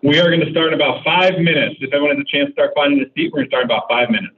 We are going to start in about 5 minutes. If everyone has a chance to start finding a seat, we're going to start in about 5 minutes.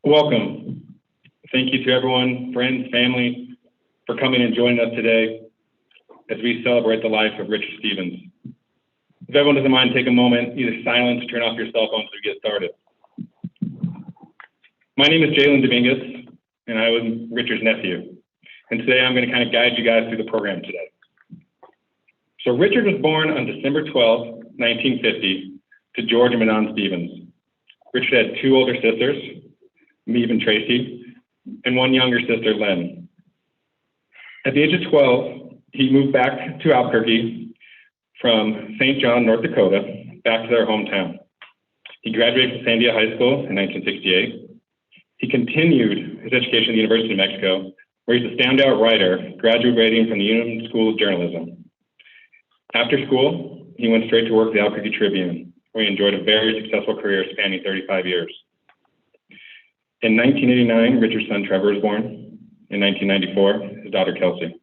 Welcome. Thank you to everyone, friends, family, for coming and joining us today as we celebrate the life of Richard Stevens. If everyone doesn't mind, take a moment, either silence or turn off your cell phones to get started. My name is Jalen Dominguez, and I was Richard's nephew. And today I'm going to kind of guide you guys through the program today. So Richard was born on December 12, 1950, to George and Manon Stevens. Richard had 2 older sisters, Maeve and Tracy, and 1 younger sister, Lynn. At the age of 12, he moved back to Albuquerque from St. John, North Dakota, back to their hometown. He graduated from Sandia High School in 1968. He continued his education at the University of Mexico, where he's a standout writer, graduating from the Union School of Journalism. After school, he went straight to work at the Albuquerque Tribune, where he enjoyed a very successful career spanning 35 years. In 1989, Richard's son Trevor was born. In 1994, his daughter Kelsey.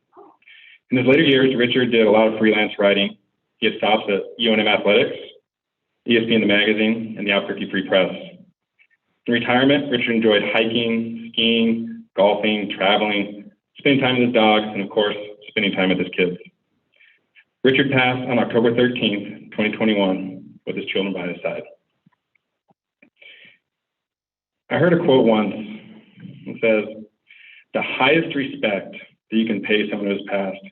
In his later years, Richard did a lot of freelance writing. He had stops at UNM Athletics, ESPN The Magazine, and the Albuquerque Free Press. In retirement, Richard enjoyed hiking, skiing, golfing, traveling, spending time with his dogs, and of course, spending time with his kids. Richard passed on October 13th, 2021, with his children by his side. I heard a quote once that says, "The highest respect that you can pay someone who has passed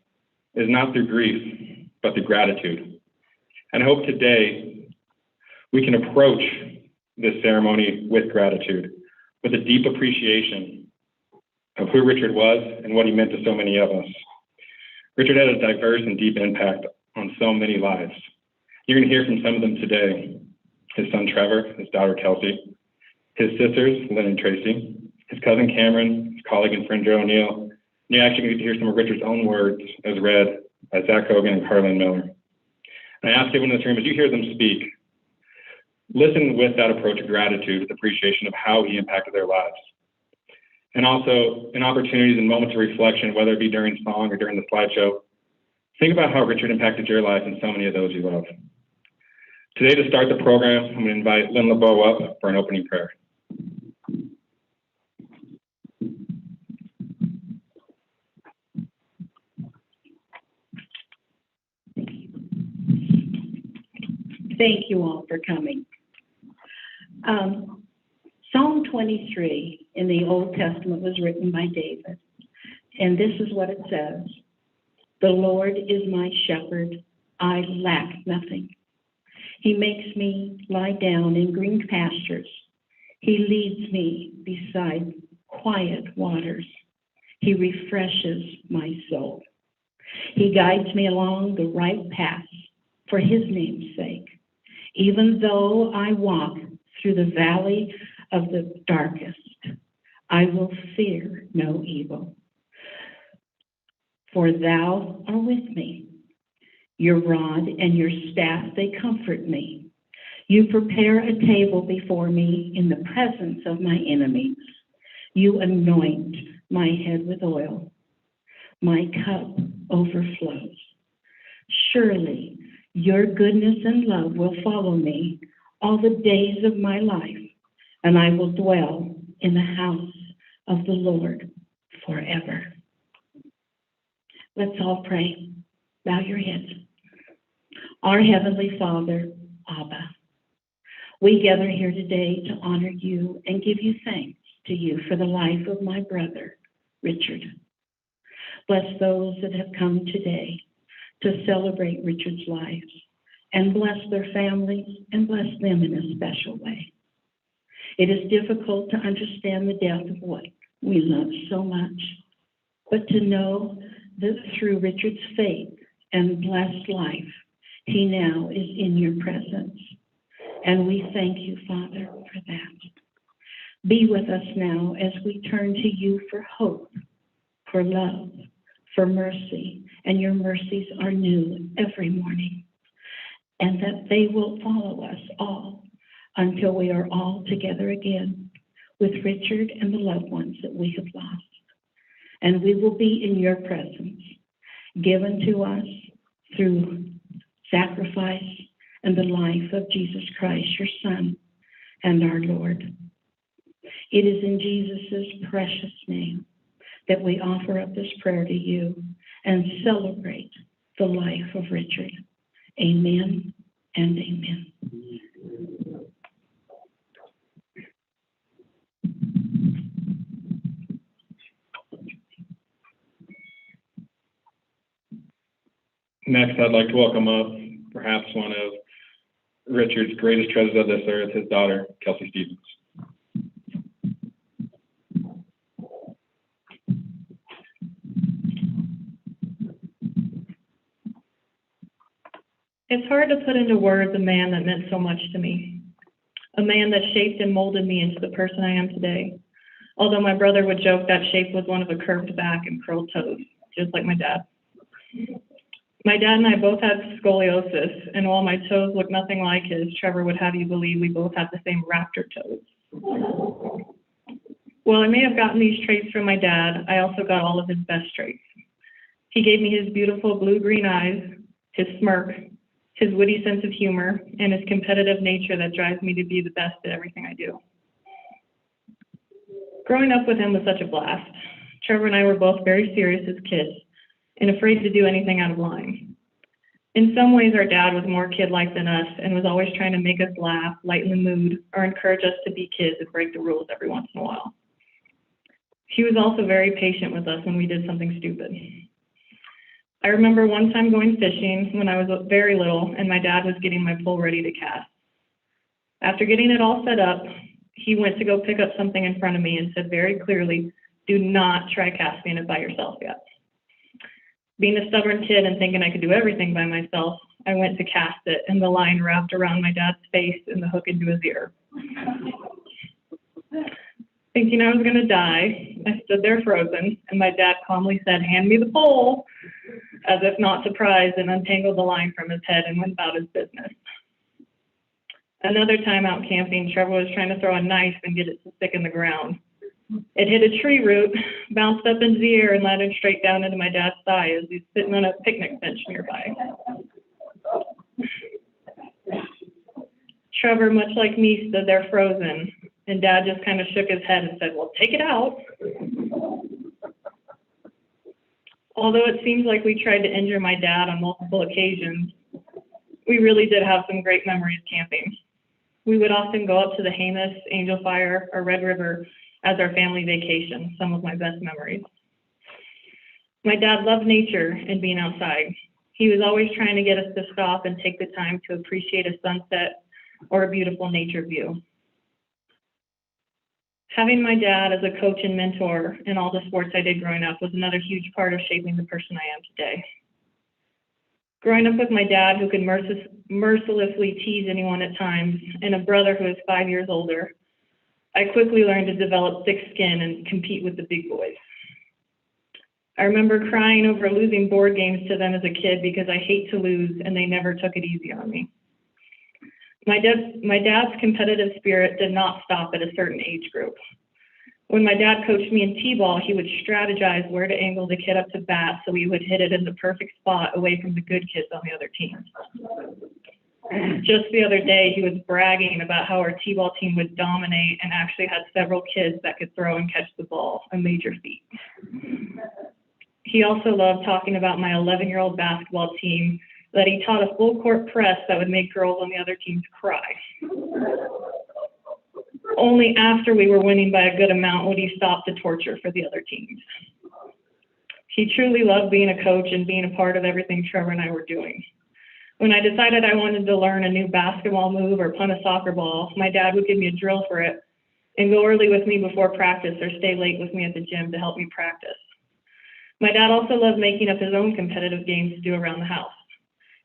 is not through grief, but through gratitude." And I hope today we can approach this ceremony with gratitude, with a deep appreciation of who Richard was and what he meant to so many of us. Richard had a diverse and deep impact on so many lives. You're going to hear from some of them today. His son Trevor, his daughter Kelsey, his sisters, Lynn and Tracy, his cousin Cameron, his colleague and friend Joe O'Neill, and you're actually going to hear some of Richard's own words as read by Zach Hogan and Carlin Miller. And I ask everyone in this room, as you hear them speak, listen with that approach of gratitude, with appreciation of how he impacted their lives. And also, in opportunities and moments of reflection, whether it be during song or during the slideshow, think about how Richard impacted your life and so many of those you love. Today, to start the program, I'm going to invite Lynn LeBeau up for an opening prayer. Thank you all for coming. Psalm 23 in the Old Testament was written by David, and this is what it says: "The Lord is my shepherd, I lack nothing. He makes me lie down in green pastures. He leads me beside quiet waters. He refreshes my soul. He guides me along the right path for his name's sake. Even though I walk through the valley of the darkest, I will fear no evil. For thou art with me. Your rod and your staff, they comfort me. You prepare a table before me in the presence of my enemies. You anoint my head with oil. My cup overflows. Surely your goodness and love will follow me all the days of my life, and I will dwell in the house of the Lord forever." Let's all pray. Bow your heads. Our Heavenly Father, Abba, we gather here today to honor you and give you thanks to you for the life of my brother, Richard. Bless those that have come today to celebrate Richard's life, and bless their families and bless them in a special way. It is difficult to understand the death of what we love so much, but to know that through Richard's faith and blessed life, he now is in your presence. And we thank you, Father, for that. Be with us now as we turn to you for hope, for love, for mercy, and your mercies are new every morning, and that they will follow us all until we are all together again with Richard and the loved ones that we have lost. And we will be in your presence, given to us through sacrifice and the life of Jesus Christ, your Son and our Lord. It is in Jesus' precious name that we offer up this prayer to you and celebrate the life of Richard. Amen and amen. Next, I'd like to welcome up perhaps one of Richard's greatest treasures of this earth, his daughter, Kelsey Stevens. It's hard to put into words a man that meant so much to me, a man that shaped and molded me into the person I am today. Although my brother would joke that shape was one of a curved back and curled toes, just like my dad. My dad and I both had scoliosis, and while my toes look nothing like his, Trevor would have you believe we both had the same raptor toes. While I may have gotten these traits from my dad, I also got all of his best traits. He gave me his beautiful blue-green eyes, his smirk, his witty sense of humor, and his competitive nature that drives me to be the best at everything I do. Growing up with him was such a blast. Trevor and I were both very serious as kids and afraid to do anything out of line. In some ways, our dad was more kid-like than us and was always trying to make us laugh, lighten the mood, or encourage us to be kids and break the rules every once in a while. He was also very patient with us when we did something stupid. I remember one time going fishing when I was very little and my dad was getting my pole ready to cast. After getting it all set up, he went to go pick up something in front of me and said very clearly, "Do not try casting it by yourself yet." Being a stubborn kid and thinking I could do everything by myself, I went to cast it and the line wrapped around my dad's face and the hook into his ear. Thinking I was going to die, I stood there frozen, and my dad calmly said, "Hand me the pole." as if not surprised, and untangled the line from his head and went about his business. Another time out camping, Trevor was trying to throw a knife and get it to stick in the ground. It hit a tree root, bounced up into the air, and landed straight down into my dad's thigh as he's sitting on a picnic bench nearby. Trevor, much like me, stood there frozen, and Dad just kind of shook his head and said, "Well, take it out." Although it seems like we tried to injure my dad on multiple occasions, we really did have some great memories camping. We would often go up to the Jemez, Angel Fire, or Red River as our family vacation, some of my best memories. My dad loved nature and being outside. He was always trying to get us to stop and take the time to appreciate a sunset or a beautiful nature view. Having my dad as a coach and mentor in all the sports I did growing up was another huge part of shaping the person I am today. Growing up with my dad, who could mercilessly tease anyone at times, and a brother who is 5 years older, I quickly learned to develop thick skin and compete with the big boys. I remember crying over losing board games to them as a kid because I hate to lose, and they never took it easy on me. My dad's competitive spirit did not stop at a certain age group. When my dad coached me in t-ball, he would strategize where to angle the kid up to bat so we would hit it in the perfect spot away from the good kids on the other team. Just the other day, he was bragging about how our t-ball team would dominate and actually had several kids that could throw and catch the ball, a major feat. He also loved talking about my 11-year-old basketball team, that he taught a full court press that would make girls on the other teams cry. Only after we were winning by a good amount would he stop the torture for the other teams. He truly loved being a coach and being a part of everything Trevor and I were doing. When I decided I wanted to learn a new basketball move or punt a soccer ball, my dad would give me a drill for it and go early with me before practice or stay late with me at the gym to help me practice. My dad also loved making up his own competitive games to do around the house.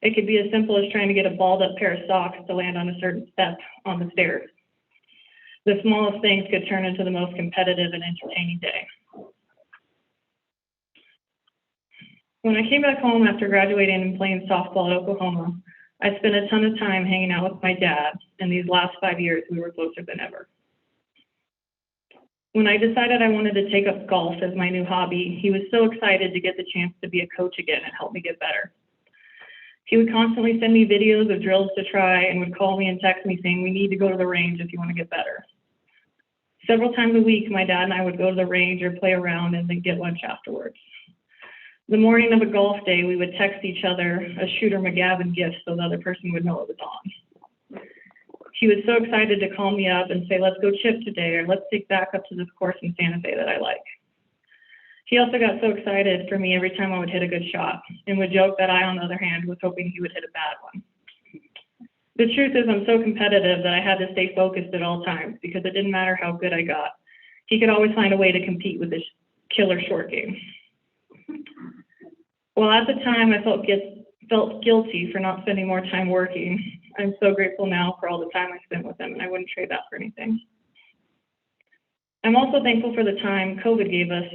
It could be as simple as trying to get a balled up pair of socks to land on a certain step on the stairs. The smallest things could turn into the most competitive and entertaining day. When I came back home after graduating and playing softball at Oklahoma, I spent a ton of time hanging out with my dad, and these last 5 years we were closer than ever. When I decided I wanted to take up golf as my new hobby, he was so excited to get the chance to be a coach again and help me get better. He would constantly send me videos of drills to try and would call me and text me saying, "We need to go to the range if you want to get better." Several times a week, my dad and I would go to the range or play around and then get lunch afterwards. The morning of a golf day, we would text each other a Shooter McGavin gift so the other person would know it was on. He was so excited to call me up and say, "Let's go chip today," or "Let's take back up to this course in Santa Fe that I like." He also got so excited for me every time I would hit a good shot and would joke that I, on the other hand, was hoping he would hit a bad one. The truth is I'm so competitive that I had to stay focused at all times because it didn't matter how good I got. He could always find a way to compete with this killer short game. While at the time I felt guilty for not spending more time working, I'm so grateful now for all the time I spent with him, and I wouldn't trade that for anything. I'm also thankful for the time COVID gave us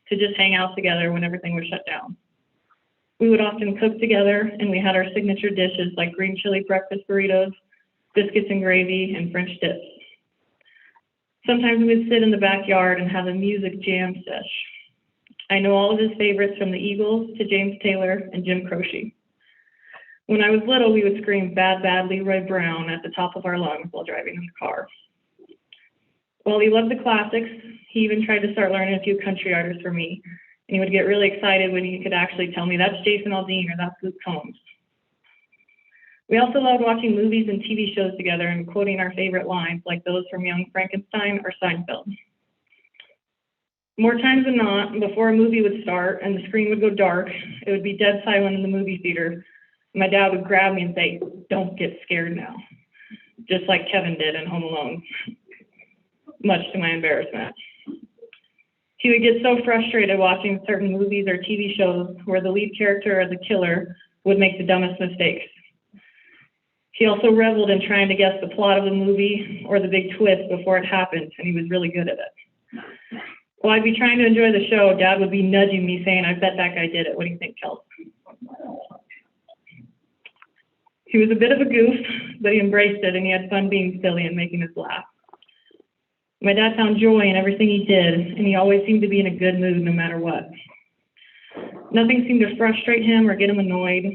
to just hang out together when everything was shut down. We would often cook together, and we had our signature dishes like green chili breakfast burritos, biscuits and gravy, and French dips. Sometimes we would sit in the backyard and have a music jam sesh. I know all of his favorites, from the Eagles to James Taylor and Jim Croce. When I was little, we would scream "Bad, Bad Leroy Brown" at the top of our lungs while driving in the car. While he loved the classics, he even tried to start learning a few country artists for me, and he would get really excited when he could actually tell me, "That's Jason Aldean," or "That's Luke Combs." We also loved watching movies and TV shows together and quoting our favorite lines, like those from Young Frankenstein or Seinfeld. More times than not, before a movie would start and the screen would go dark, it would be dead silent in the movie theater. My dad would grab me and say, "Don't get scared now," just like Kevin did in Home Alone, much to my embarrassment. He would get so frustrated watching certain movies or TV shows where the lead character or the killer would make the dumbest mistakes. He also reveled in trying to guess the plot of the movie or the big twist before it happened, and he was really good at it. While I'd be trying to enjoy the show, Dad would be nudging me saying, "I bet that guy did it. What do you think, Kelsey?" He was a bit of a goof, but he embraced it and he had fun being silly and making us laugh. My dad found joy in everything he did, and he always seemed to be in a good mood no matter what. Nothing seemed to frustrate him or get him annoyed.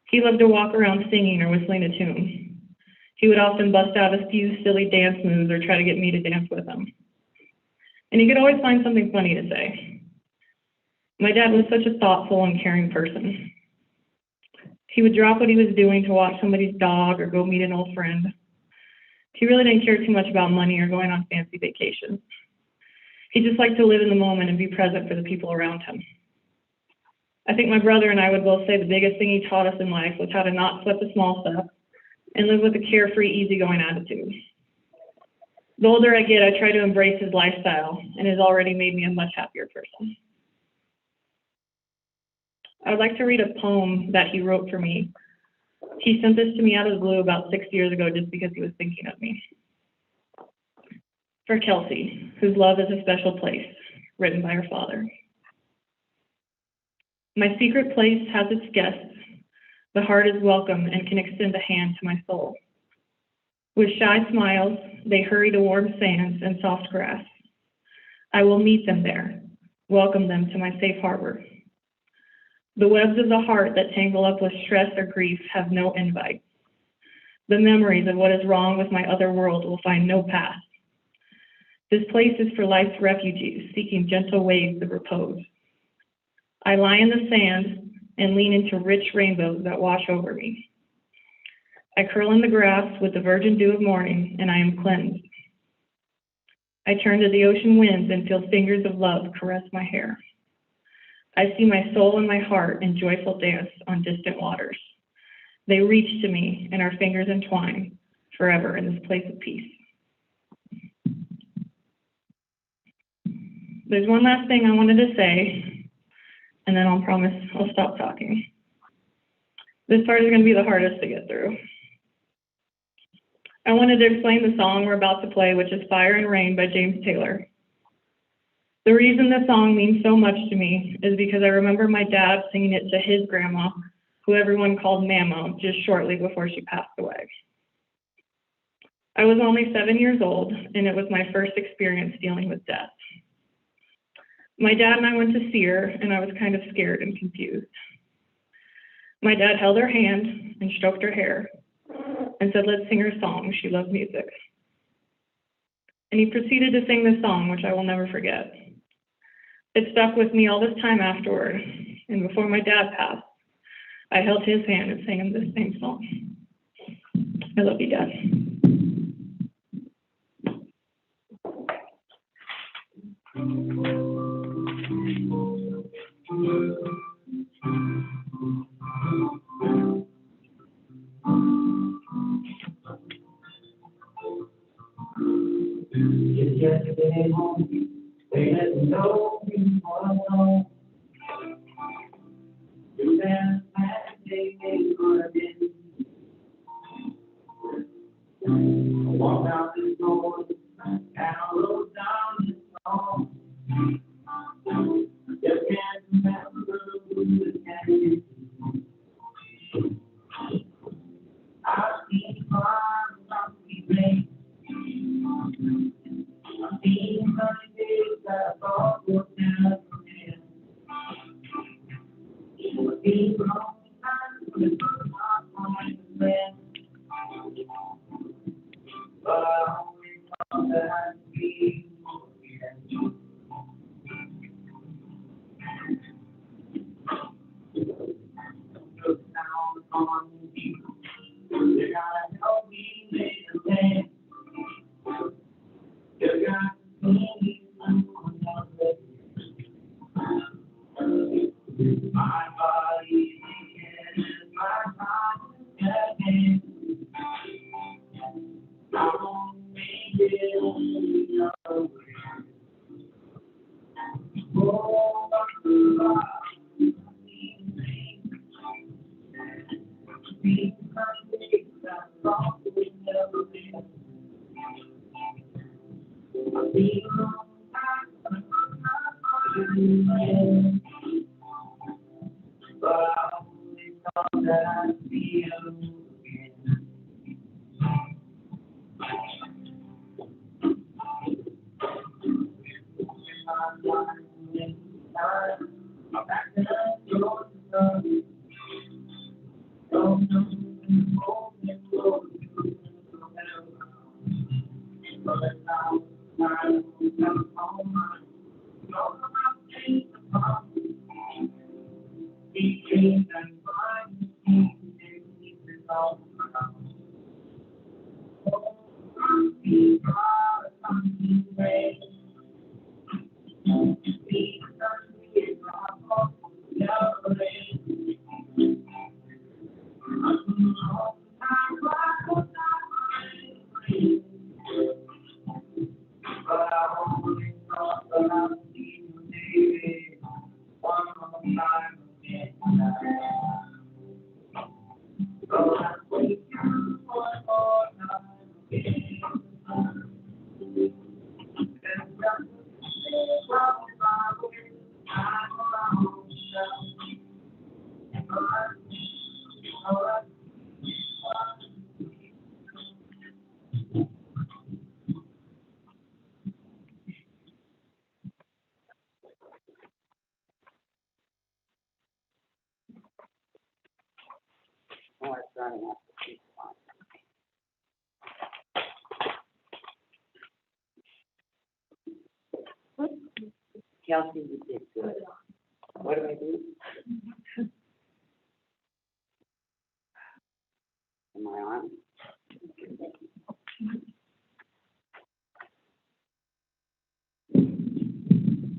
He loved to walk around singing or whistling a tune. He would often bust out a few silly dance moves or try to get me to dance with him. And he could always find something funny to say. My dad was such a thoughtful and caring person. He would drop what he was doing to watch somebody's dog or go meet an old friend. He really didn't care too much about money or going on fancy vacations. He just liked to live in the moment and be present for the people around him. I think my brother and I would both say the biggest thing he taught us in life was how to not sweat the small stuff and live with a carefree, easygoing attitude. The older I get, I try to embrace his lifestyle, and it has already made me a much happier person. I would like to read a poem that he wrote for me. He sent this to me out of the blue about 6 years ago just because he was thinking of me. For Kelsey, whose love is a special place, written by her father. My secret place has its guests. The heart is welcome and can extend a hand to my soul. With shy smiles, they hurry to warm sands and soft grass. I will meet them there, welcome them to my safe harbor. The webs of the heart that tangle up with stress or grief have no invite. The memories of what is wrong with my other world will find no path. This place is for life's refugees seeking gentle waves of repose. I lie in the sand and lean into rich rainbows that wash over me. I curl in the grass with the virgin dew of morning, and I am cleansed. I turn to the ocean winds and feel fingers of love caress my hair. I see my soul and my heart in joyful dance on distant waters. They reach to me, and our fingers entwine forever in this place of peace. There's one last thing I wanted to say, and then I'll promise I'll stop talking. This part is going to be the hardest to get through. I wanted to explain the song we're about to play, which is Fire and Rain by James Taylor. The reason the song means so much to me is because I remember my dad singing it to his grandma, who everyone called Mama, just shortly before she passed away. I was only 7 years old, and it was my first experience dealing with death. My dad and I went to see her, and I was kind of scared and confused. My dad held her hand and stroked her hair and said, "Let's sing her song. She loves music." And he proceeded to sing this song, which I will never forget. It stuck with me all this time afterward, and before my dad passed, I held his hand and sang him this same song. I love you, Dad. Yesterday morning, they let me know you was home. You been passing for a day. Walk out this door, and I wrote down this song. Just can't remember who it came. I've seen fire from the rain. I've seen sunny days that I thought would never end. I've seen long times when it was not mine to spend. But I always thought that I'd be again. Look down on me. You gotta help me make a plan. You gotta see another. My body is my mind again. I won't make it another. Oh, be Sunday that thought would never be. I'll be long time, but I always thought that I'd be alone. Kelsey, you did good. What do I do? Am I on?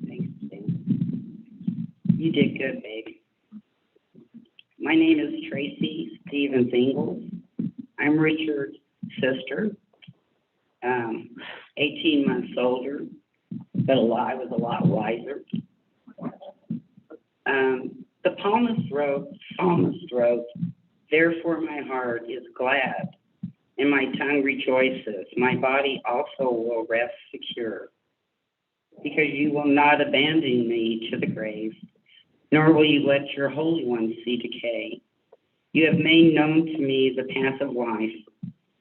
Thanks, Sam. You did good, baby. My name is Tracy Stevens Ingalls. I'm Richard's sister, 18 months older, but I was a lot wiser. The psalmist wrote, therefore my heart is glad, and my tongue rejoices. My body also will rest secure, because you will not abandon me to the grave, nor will you let your Holy One see decay. You have made known to me the path of life.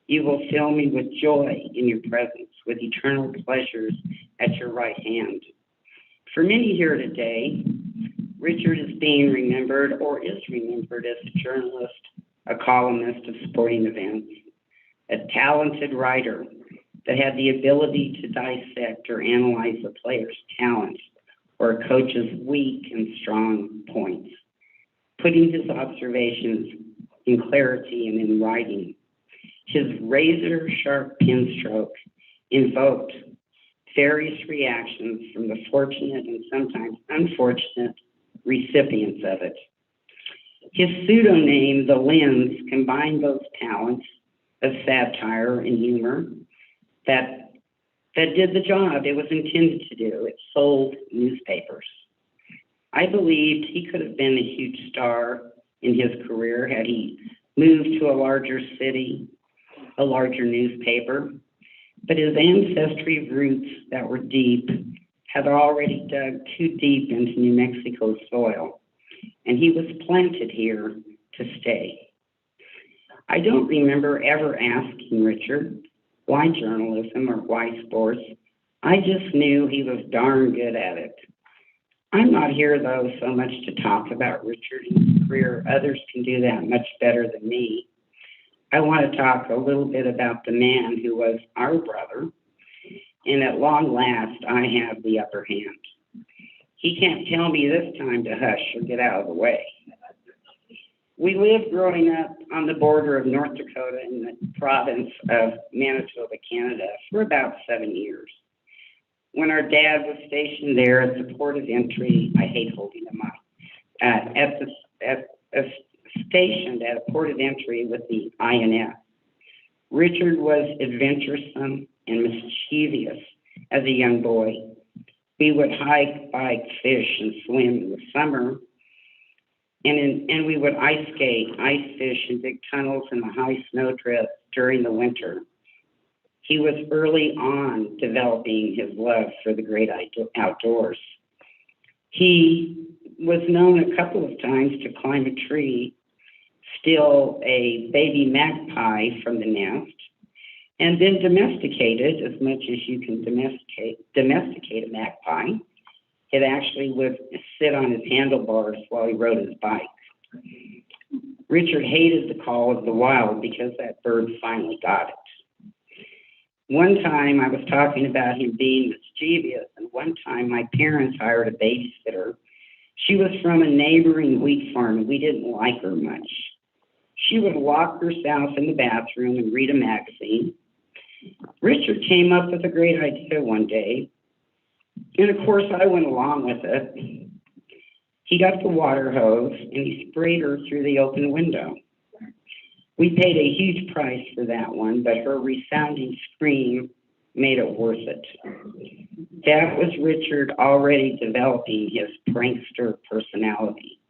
You will fill me with joy in your presence, with eternal pleasures at your right hand. For many here today, Richard is being remembered or is remembered as a journalist, a columnist of sporting events, a talented writer that had the ability to dissect or analyze a player's talent or a coach's weak and strong points, putting his observations in clarity and in writing. His razor-sharp pen stroke invoked various reactions from the fortunate and sometimes unfortunate recipients of it. His pseudonym, The Lens, combined those talents of satire and humor that did the job it was intended to do. It sold newspapers. I believed he could have been a huge star in his career had he moved to a larger city, a larger newspaper, but his ancestry roots that were deep had already dug too deep into New Mexico soil, and he was planted here to stay. I don't remember ever asking Richard why journalism or why sports. I just knew he was darn good at it. I'm not here, though, so much to talk about Richard and his career. Others can do that much better than me. I want to talk a little bit about the man who was our brother, and at long last, I have the upper hand. He can't tell me this time to hush or get out of the way. We lived growing up on the border of North Dakota in the province of Manitoba, Canada, for about 7 years. When our dad was stationed there at the port of entry, I hate holding him up, stationed at a port of entry with the INF. Richard was adventuresome and mischievous as a young boy. We would hike, bike, fish, and swim in the summer, and we would ice skate, ice fish in big tunnels in the high snowdrifts during the winter. He was early on developing his love for the great outdoors. He was known a couple of times to climb a tree, steal a baby magpie from the nest, and then domesticate it as much as you can domesticate a magpie, It actually would sit on his handlebars while he rode his bike. Richard hated the call of the wild because that bird finally got it. One time I was talking about him being mischievous, and one time my parents hired a babysitter. She was from a neighboring wheat farm, and we didn't like her much. She would lock herself in the bathroom and read a magazine. Richard came up with a great idea one day, and of course I went along with it. He got the water hose and he sprayed her through the open window. We paid a huge price for that one, but her resounding scream made it worth it. That was Richard already developing his prankster personality.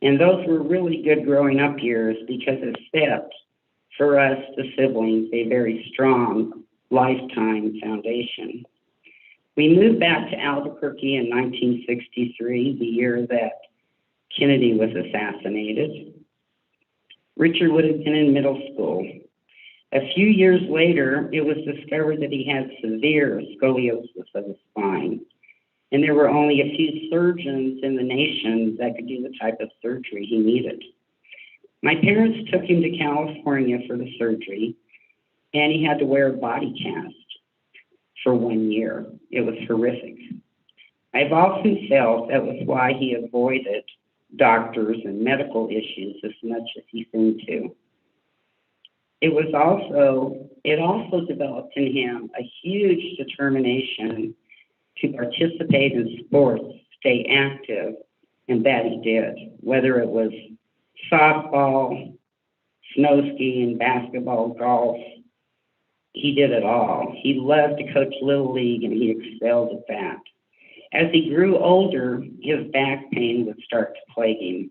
And those were really good growing up years because it set, for us, the siblings, a very strong lifetime foundation. We moved back to Albuquerque in 1963, the year that Kennedy was assassinated. Richard would have been in middle school. A few years later, it was discovered that he had severe scoliosis of the spine, and there were only a few surgeons in the nation that could do the type of surgery he needed. My parents took him to California for the surgery, and he had to wear a body cast for 1 year. It was horrific. I've often felt that was why he avoided doctors and medical issues as much as he seemed to. It also developed in him a huge determination to participate in sports, stay active, and that he did. Whether it was softball, snow skiing, basketball, golf, he did it all. He loved to coach Little League, and he excelled at that. As he grew older, his back pain would start to plague him,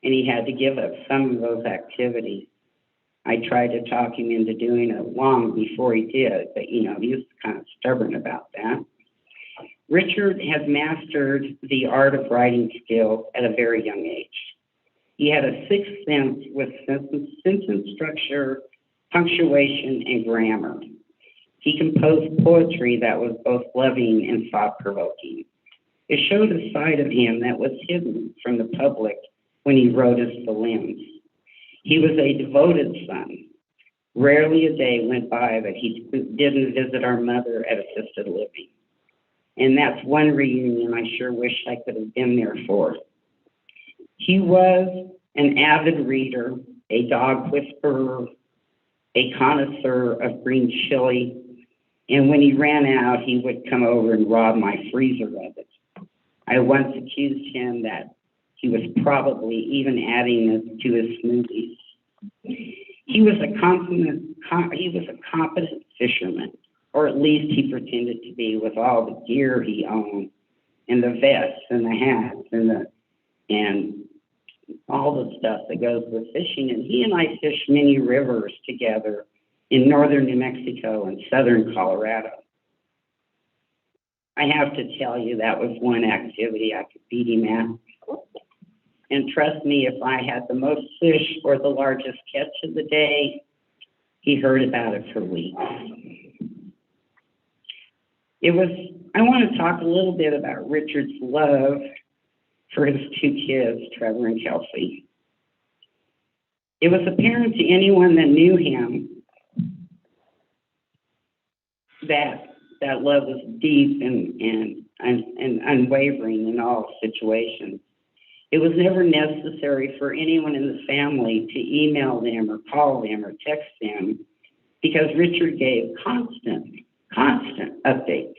and he had to give up some of those activities. I tried to talk him into doing it long before he did, but he was kind of stubborn about that. Richard has mastered the art of writing skills at a very young age. He had a sixth sense with sentence structure, punctuation, and grammar. He composed poetry that was both loving and thought-provoking. It showed a side of him that was hidden from the public when he wrote his poems. He was a devoted son. Rarely a day went by that he didn't visit our mother at assisted living. And that's one reunion I sure wish I could have been there for. He was an avid reader, a dog whisperer, a connoisseur of green chili, and when he ran out, he would come over and rob my freezer of it. I once accused him that he was probably even adding this to his smoothies. He was a competent fisherman, or at least he pretended to be, with all the gear he owned, and the vests and the hats and all the stuff that goes with fishing. And he and I fished many rivers together in northern New Mexico and southern Colorado. I have to tell you, that was one activity I could beat him at. And trust me, if I had the most fish or the largest catch of the day, he heard about it for weeks. I want to talk a little bit about Richard's love for his two kids, Trevor and Kelsey. It was apparent to anyone that knew him that love was deep and unwavering in all situations. It was never necessary for anyone in the family to email them or call them or text them, because Richard gave constant updates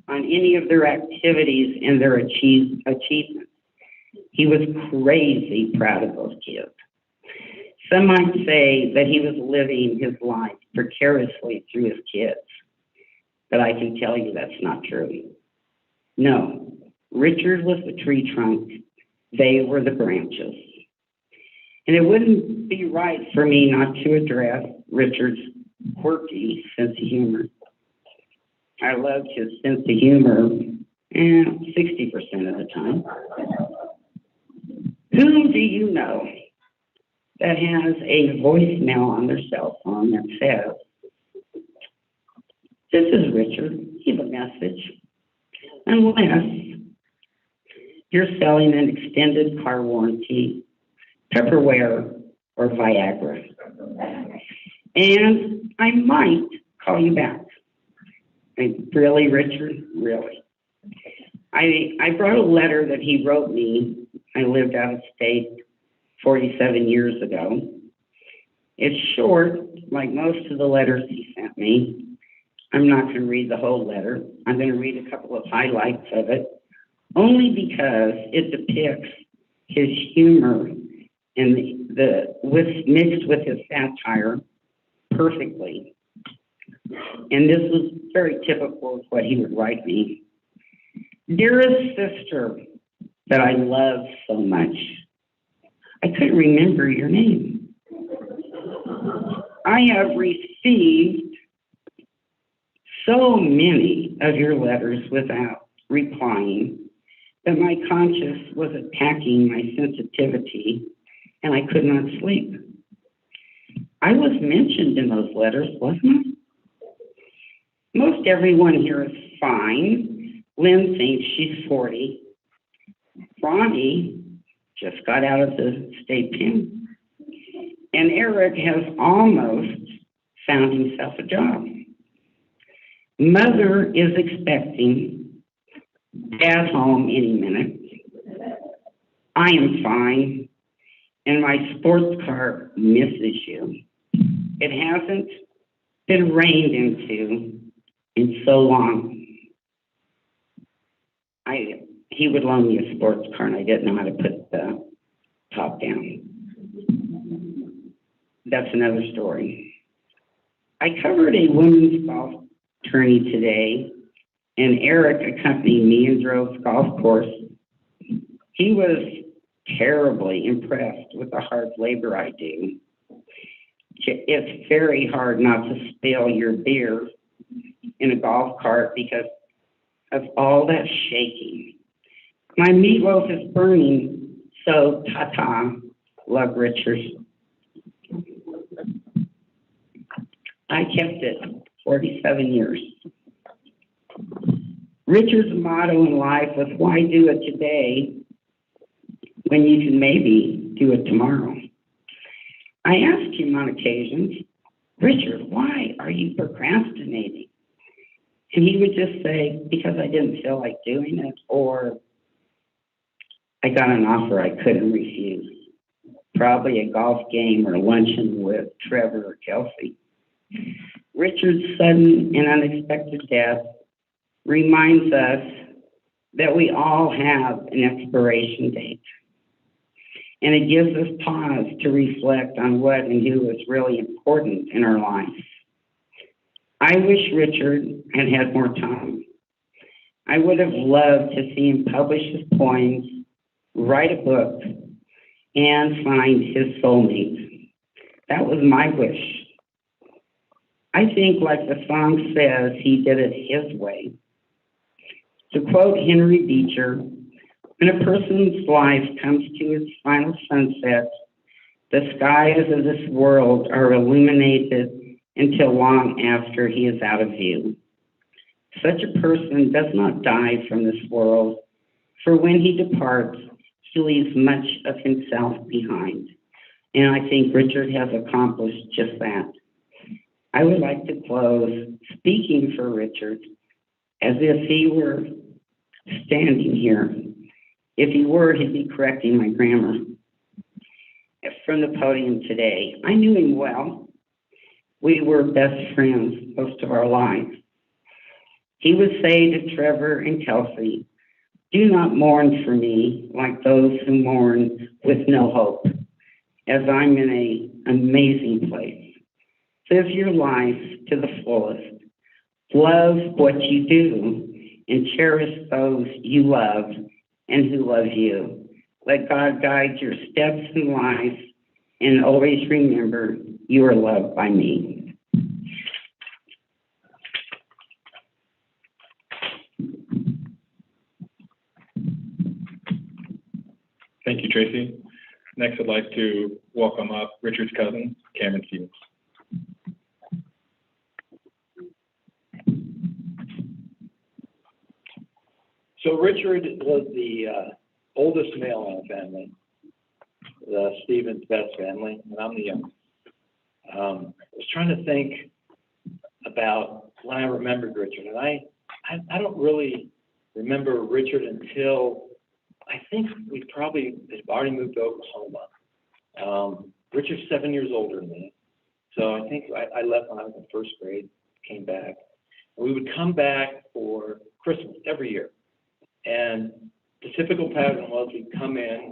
on any of their activities and their achievements. He was crazy proud of those kids. Some might say that he was living his life precariously through his kids, but I can tell you that's not true. No, Richard was the tree trunk. They were the branches. And it wouldn't be right for me not to address Richard's quirky sense of humor. I loved his sense of humor 60% of the time. Who do you know that has a voicemail on their cell phone that says, "This is Richard, leave a message"? unless you're selling an extended car warranty, Tupperware, or Viagra. And I might call you back. Really, Richard? Really? I brought a letter that he wrote me. I lived out of state 47 years ago. It's short, like most of the letters he sent me. I'm not going to read the whole letter. I'm going to read a couple of highlights of it, only because it depicts his humor and mixed with his satire perfectly. And this was very typical of what he would write me. Dearest sister that I love so much, I couldn't remember your name. I have received so many of your letters without replying that my conscience was attacking my sensitivity and I could not sleep. I was mentioned in those letters, wasn't I? Most everyone here is fine. Lynn thinks she's 40. Ronnie just got out of the state pen. And Eric has almost found himself a job. Mother is expecting Dad home any minute. I am fine, and my sports car misses you. It hasn't been rained into in so long. He would loan me a sports car, and I didn't know how to put the top down. That's another story. I covered a women's golf tourney today, and Eric accompanied me and drove the golf course. He was terribly impressed with the hard labor I do. It's very hard not to spill your beer in a golf cart because of all that shaking. My meatloaf is burning, so ta-ta, love Richard. I kept it 47 years. Richard's motto in life was, why do it today when you can maybe do it tomorrow? I asked him on occasions, Richard, why are you procrastinating? And he would just say, because I didn't feel like doing it, or I got an offer I couldn't refuse. Probably a golf game or a luncheon with Trevor or Kelsey. Richard's sudden and unexpected death reminds us that we all have an expiration date. And it gives us pause to reflect on what and who is really important in our life. I wish Richard had had more time. I would have loved to see him publish his poems, write a book, and find his soulmate. That was my wish. I think, like the song says, he did it his way. To quote Henry Beecher, when a person's life comes to its final sunset, the skies of this world are illuminated until long after he is out of view. Such a person does not die from this world, for when he departs, he leaves much of himself behind. And I think Richard has accomplished just that. I would like to close speaking for Richard as if he were standing here. If he were, he'd be correcting my grammar. From the podium today, I knew him well. We were best friends most of our lives. He would say to Trevor and Kelsey, do not mourn for me like those who mourn with no hope, as I'm in an amazing place. Live your life to the fullest. Love what you do and cherish those you love and who love you. Let God guide your steps in life, and always remember you are loved by me. Thank you, Tracy. Next, I'd like to welcome up Richard's cousin, Cameron Stevens. So Richard was the oldest male in the family, the Stevens Betts family, and I'm the youngest. I was trying to think about when I remembered Richard, and I don't really remember Richard until I think we probably had already moved to Oklahoma. Richard's 7 years older than me, so I think I left when I was in first grade, came back. And we would come back for Christmas every year, and the typical pattern was we'd come in,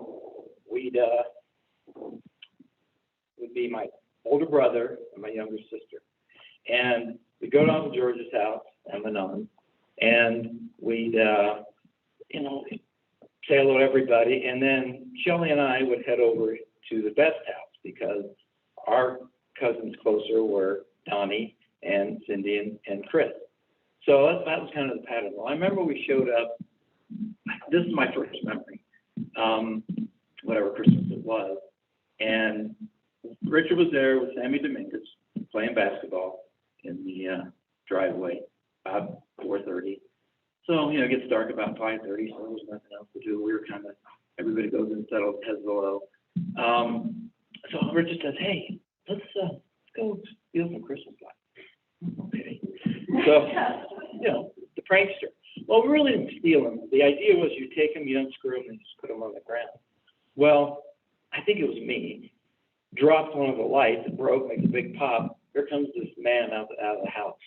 would be my older brother and my younger sister, and we'd go to Uncle George's house in Manon, and we'd say hello to everybody, and then Shelley and I would head over to the Best house because our cousins closer were Donnie and Cindy and Chris. So that was kind of the pattern. Well, I remember we showed up. This is my first memory, whatever Christmas it was, and Richard was there with Sammy Dominguez playing basketball in the driveway about 4:30. So, it gets dark about 5:30, so there was nothing else to do. We were kind of, everybody goes and says hello. So Richard says, hey, let's go steal some Christmas lights. Okay. So, the prankster. Well, we really didn't steal them. The idea was you take them, you unscrew them, and just put them on the ground. Well, I think it was me. Dropped one of the lights, it broke, makes a big pop. Here comes this man out of the house.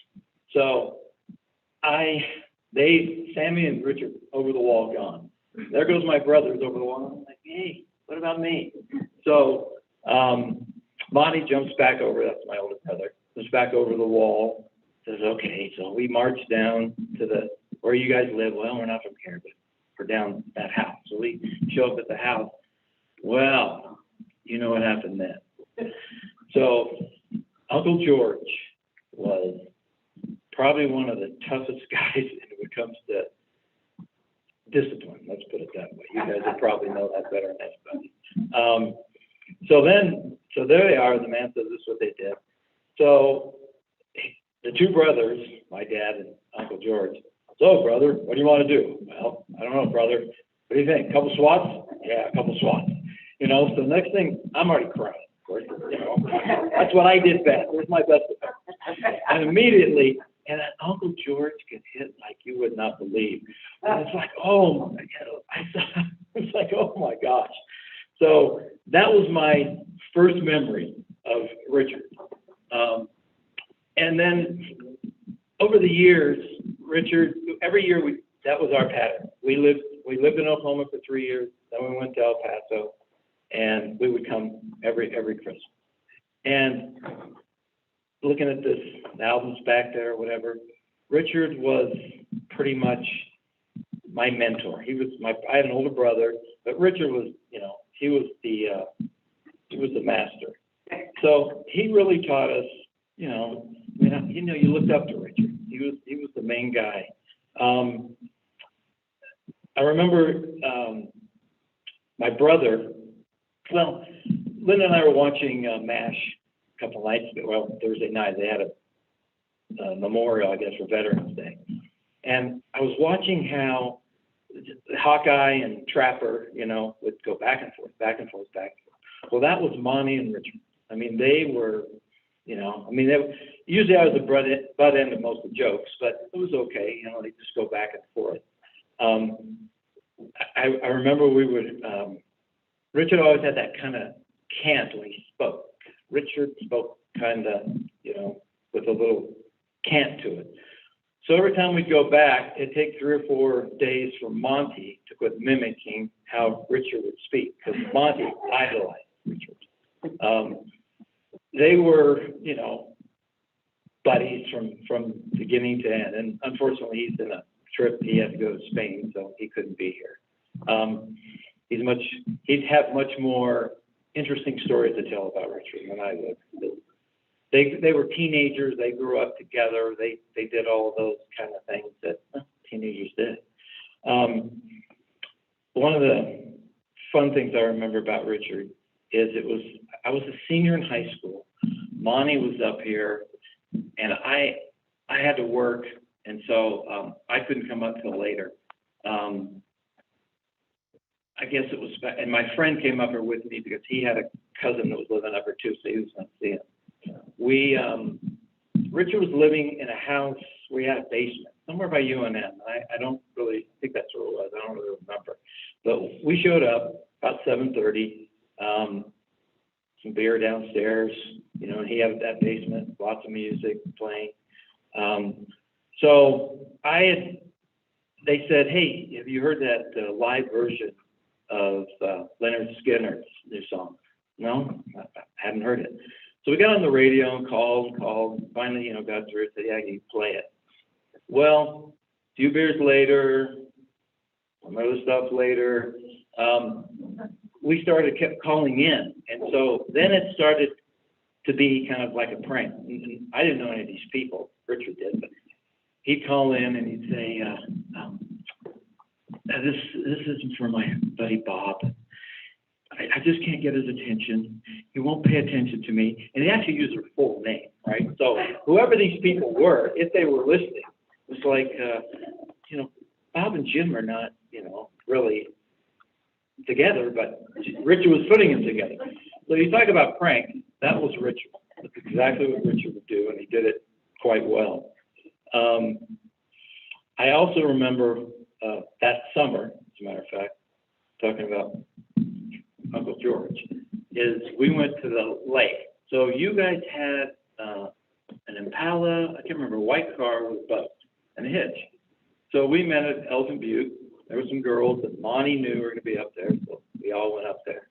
So Sammy and Richard over the wall gone. There goes my brothers over the wall. I'm like, hey, what about me? So Monty jumps back over, that's my older brother, jumps back over the wall, says, okay, so we march down to where you guys live. Well, we're not from here, but we're down that house. So we show up at the house. Well, you know what happened then. So Uncle George was probably one of the toughest guys when it comes to discipline, let's put it that way. You guys will probably know that better than anybody. So there they are, the man says this is what they did. So the two brothers, my dad and Uncle George, so brother, what do you want to do? Well, I don't know, brother. What do you think? A couple swats? Yeah, a couple swats. So the next thing, I'm already crying, of course. That's what I did best. It was my best defense. And immediately, and Uncle George could hit like you would not believe. And it's like, oh my God. It's like, oh my gosh. So that was my first memory of Richard. And then over the years, Richard, every year that was our pattern. We lived in Oklahoma for 3 years. Then we went to El Paso, and we would come every Christmas. And looking at this, the albums back there, or whatever, Richard was pretty much my mentor. I had an older brother, but Richard was, he was the master. So he really taught us, you looked up to Richard. He was the main guy. I remember my brother. Well, Linda and I were watching MASH a couple nights ago. Well, Thursday night they had a memorial, I guess, for Veterans Day, and I was watching how Hawkeye and Trapper, would go back and forth. Well, that was Monty and Richard. I mean, they were, usually I was the butt end of most of the jokes, but it was okay. They just go back and forth. I remember we would, Richard always had that kind of cant when he spoke. Richard spoke kind of, with a little cant to it. So every time we'd go back, it'd take 3 or 4 days for Monty to quit mimicking how Richard would speak, because Monty idolized Richard. They were, buddies from beginning to end. And unfortunately, he's in a trip. He had to go to Spain, so he couldn't be here. He'd have much more interesting stories to tell about Richard than I would. They were teenagers. They grew up together. They did all of those kind of things that teenagers did. One of the fun things I remember about Richard is I was a senior in high school. Monty was up here, and I had to work, and so I couldn't come up till later. I guess it was, and my friend came up here with me because he had a cousin that was living up here too, so he was going to see him. Richard was living in a house where he had a basement, somewhere by UNM. I don't really think that's where it was. I don't really remember. But we showed up about 7:30, some beer downstairs, you know, and he had that basement, lots of music playing. So they said, hey, have you heard that live version of Leonard Skinner's new song? No, I haven't heard it. So we got on the radio and called. Finally, you know, got through it. Said, yeah, you play it. Well, a few beers later, some other stuff later, we kept calling in. And so then it started to be kind of like a prank. And I didn't know any of these people. Richard did, but he'd call in and he'd say, this isn't for my buddy Bob. I just can't get his attention. He won't pay attention to me. And he actually used their full name, right? So whoever these people were, if they were listening, it was like, you know, Bob and Jim are not, you know, really together, but Richard was putting them together. So you talk about prank, that was Richard. That's exactly what Richard would do, and he did it quite well. I also remember that summer, as a matter of fact, talking about Uncle George, is we went to the lake. So you guys had an Impala, I can't remember, a white car with a boat and a hitch. So we met at Elgin Butte. There were some girls that Monty knew were going to be up there, so we all went up there.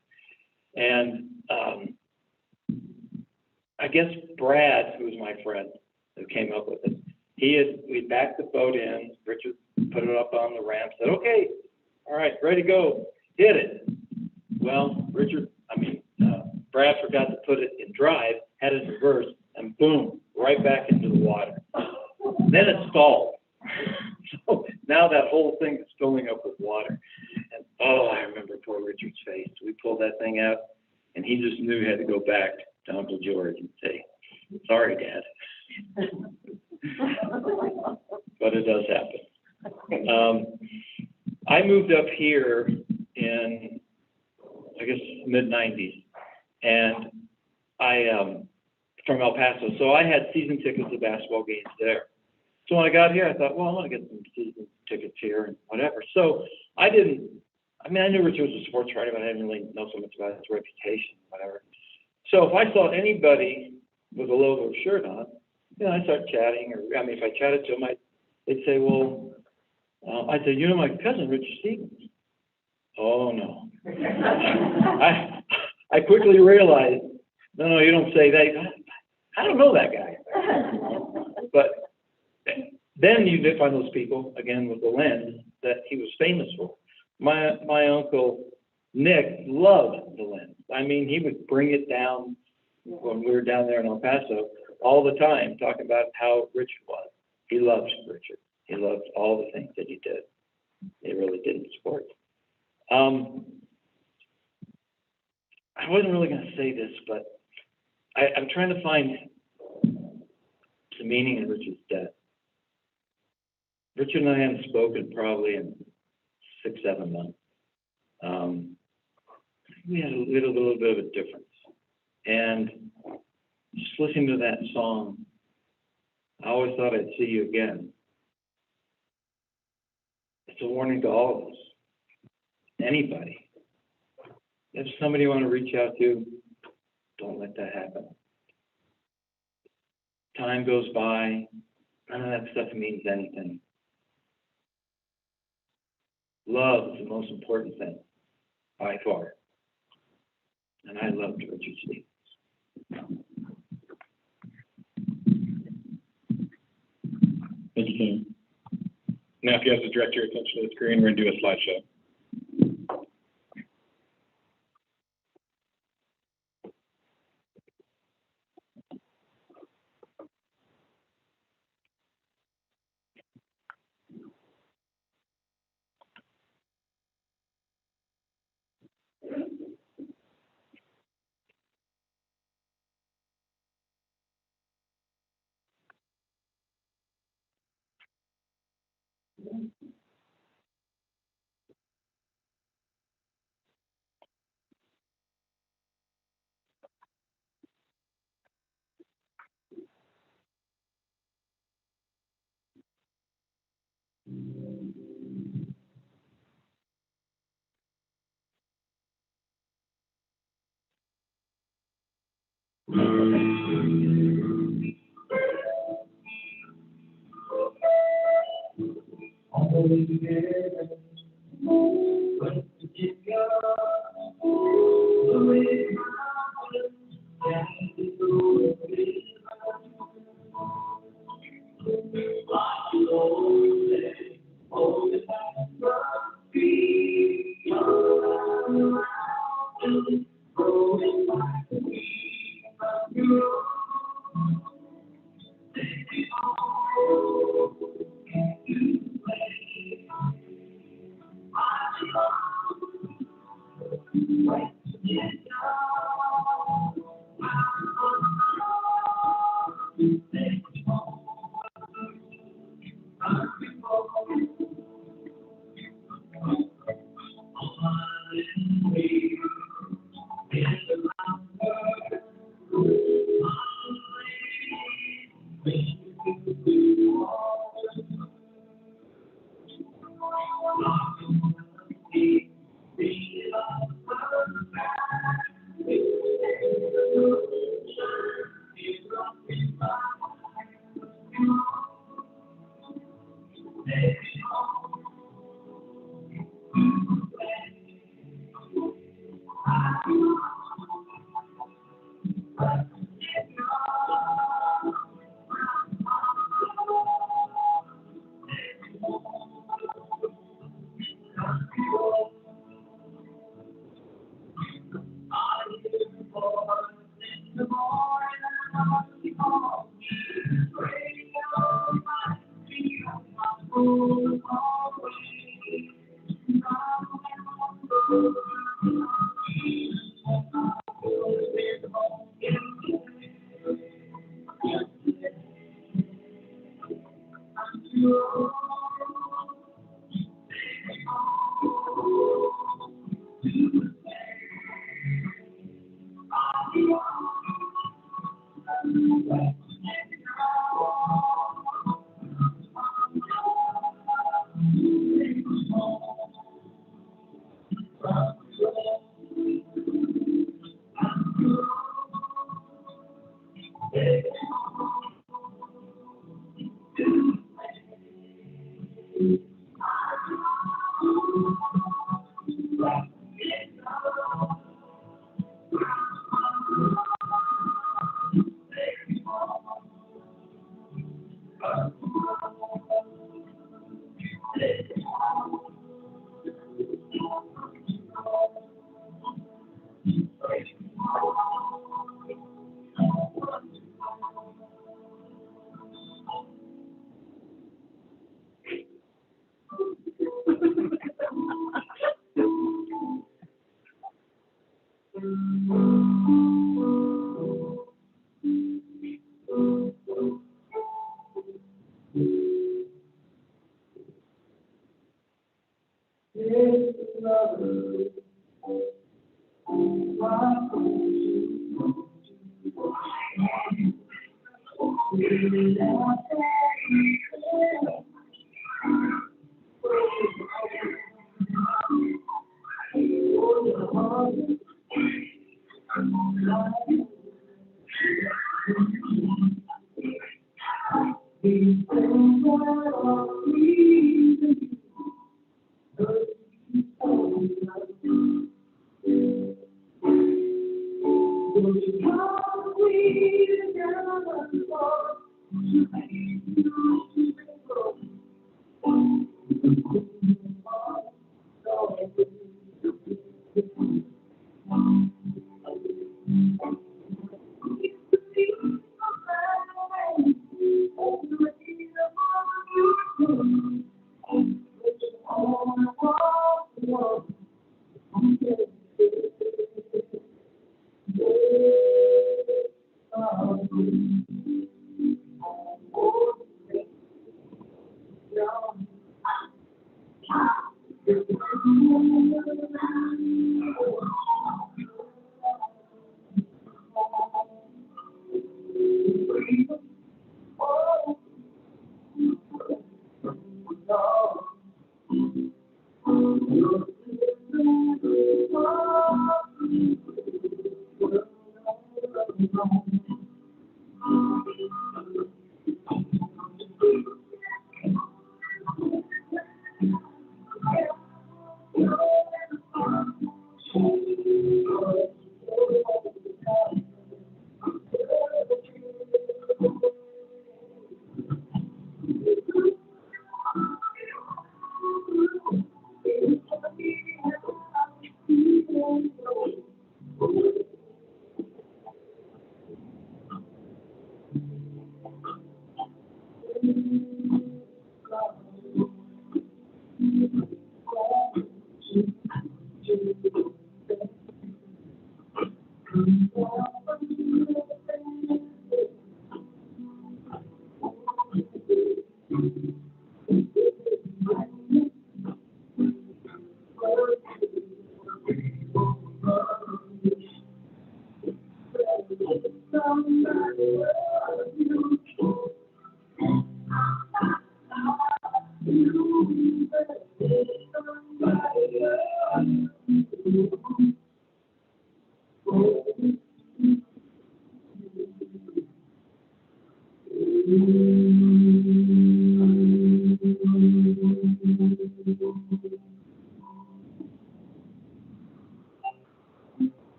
And I guess Brad, who was my friend who came up with it, we backed the boat in. Richard put it up on the ramp, said, okay, all right, ready to go, hit it. Well, Brad forgot to put it in drive, had it in reverse, and boom, right back into the water. Then it stalled. So now that whole thing is filling up with water. And oh, I remember poor Richard's face. We pulled that thing out, and he just knew he had to go back to Uncle George and say, sorry, Dad. But it does happen. I moved up here in, I guess, mid-90s, and from El Paso. So I had season tickets to basketball games there. So when I got here, I thought, well, I'm going to get some season tickets here and whatever. So I knew Richard was a sports writer, but I didn't really know so much about his reputation, whatever. So if I saw anybody with a logo shirt on, you know, I start chatting, if I chatted to them, they'd say, well, I said, you know my cousin, Richard Stevens? Oh, no. I quickly realized, no, you don't say that. I don't know that guy. But then you did find those people, again, with the lens that he was famous for. My uncle Nick loved the lens. I mean, he would bring it down when we were down there in El Paso all the time, talking about how Richard was. He loved Richard. He loved all the things that he did. He really did in sports. I wasn't really going to say this, but I'm trying to find the meaning in Richard's death. Richard and I hadn't spoken probably in 6-7 months. We had a little bit of a difference. And just listening to that song, I always thought I'd see you again. It's a warning to all of us, anybody. If somebody you want to reach out to, don't let that happen. Time goes by, none of that stuff means anything. Love is the most important thing, by far. And I loved Richard Stevens. Thank you, Tim. Now, if you have to direct your attention to the screen, we're going to do a slideshow.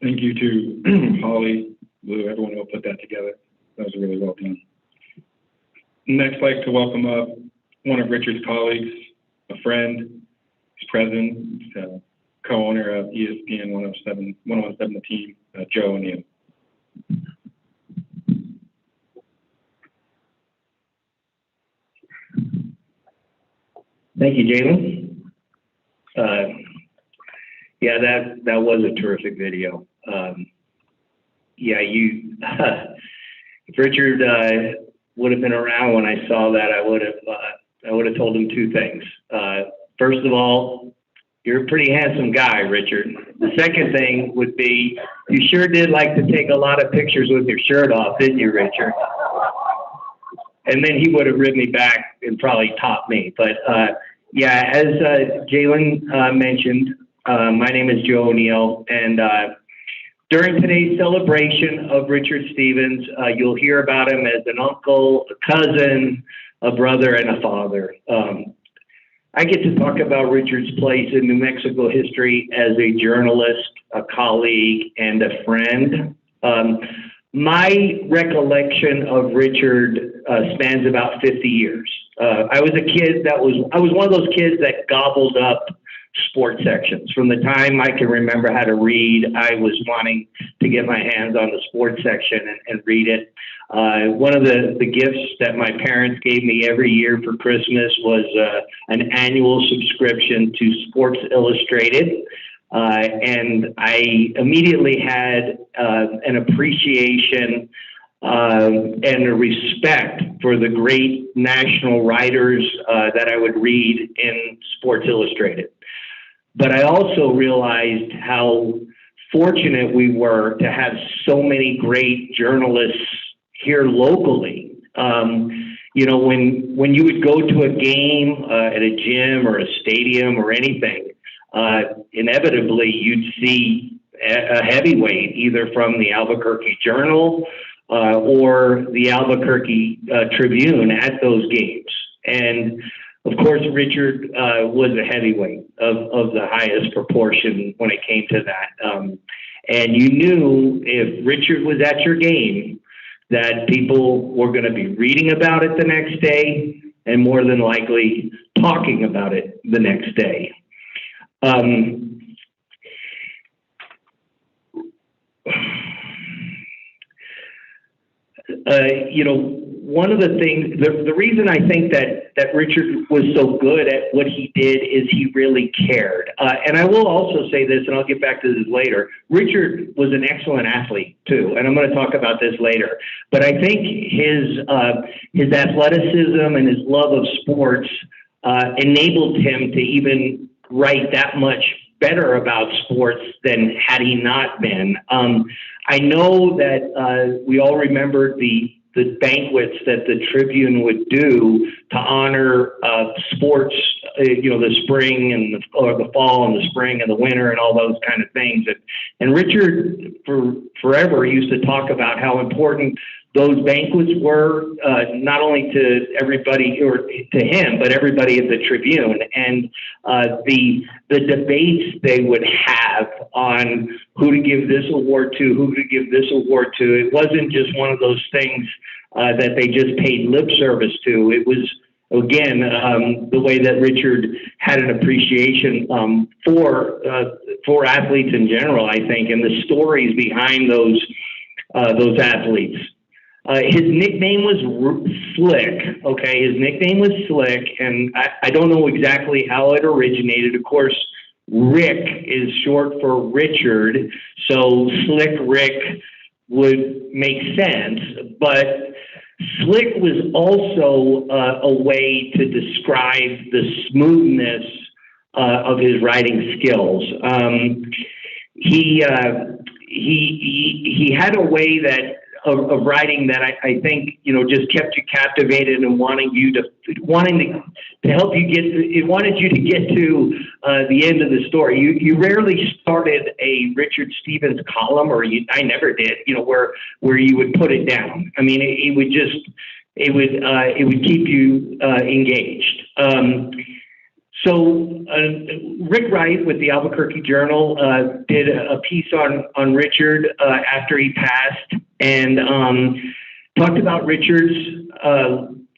Thank you to Holly, Lou, everyone who put that together. That was really well done. Next, I'd like to welcome up one of Richard's colleagues, a friend, he's president, co-owner of ESPN 117 The Team, Joe O'Neill. Thank you, Jalen. Yeah, that was a terrific video. Yeah, if Richard would have been around when I saw that, I would have told him two things. First of all, you're a pretty handsome guy, Richard. The second thing would be, you sure did like to take a lot of pictures with your shirt off, didn't you, Richard? And then he would have ridden me back and probably topped me. But yeah, as Jalen mentioned, my name is Joe O'Neill, and during today's celebration of Richard Stevens, you'll hear about him as an uncle, a cousin, a brother, and a father. I get to talk about Richard's place in New Mexico history as a journalist, a colleague, and a friend. My recollection of Richard spans about 50 years. I was a kid I was one of those kids that gobbled up sports sections. From the time I can remember how to read, I was wanting to get my hands on the sports section and read it. One of the gifts that my parents gave me every year for Christmas was an annual subscription to Sports Illustrated. And I immediately had an appreciation and a respect for the great national writers that I would read in Sports Illustrated. But I also realized how fortunate we were to have so many great journalists here locally. You know, when you would go to a game at a gym or a stadium or anything, inevitably you'd see a heavyweight either from the Albuquerque Journal or the Albuquerque Tribune at those games. And of course, Richard was a heavyweight of the highest proportion when it came to that. And you knew if Richard was at your game that people were going to be reading about it the next day and more than likely talking about it the next day. You know, one of the things, the reason I think that Richard was so good at what he did is he really cared. And I will also say this, and I'll get back to this later, Richard was an excellent athlete too, and I'm going to talk about this later. But I think his athleticism and his love of sports enabled him to even write that much better about sports than had he not been. I know that we all remember the banquets that the Tribune would do to honor sports, you know, the spring and the fall and the spring and the winter and all those kind of things. And Richard, for forever, used to talk about how important those banquets were, not only to everybody or to him, but everybody at the Tribune, and the debates they would have on who to give this award to, who to give this award to. It wasn't just one of those things that they just paid lip service to. It was, again, the way that Richard had an appreciation for athletes in general, I think, and the stories behind those athletes. His nickname was Slick, okay? His nickname was Slick, and I don't know exactly how it originated. Of course, Rick is short for Richard, so Slick Rick would make sense, but Slick was also a way to describe the smoothness of his writing skills. He had a way of writing that I think, you know, just kept you captivated and wanting to help you it wanted you to get to the end of the story. You rarely started a Richard Stevens column, or I never did, you know, where you would put it down. I mean, it would keep you engaged. So Rick Wright with the Albuquerque Journal did a piece on Richard after he passed, and talked about Richard's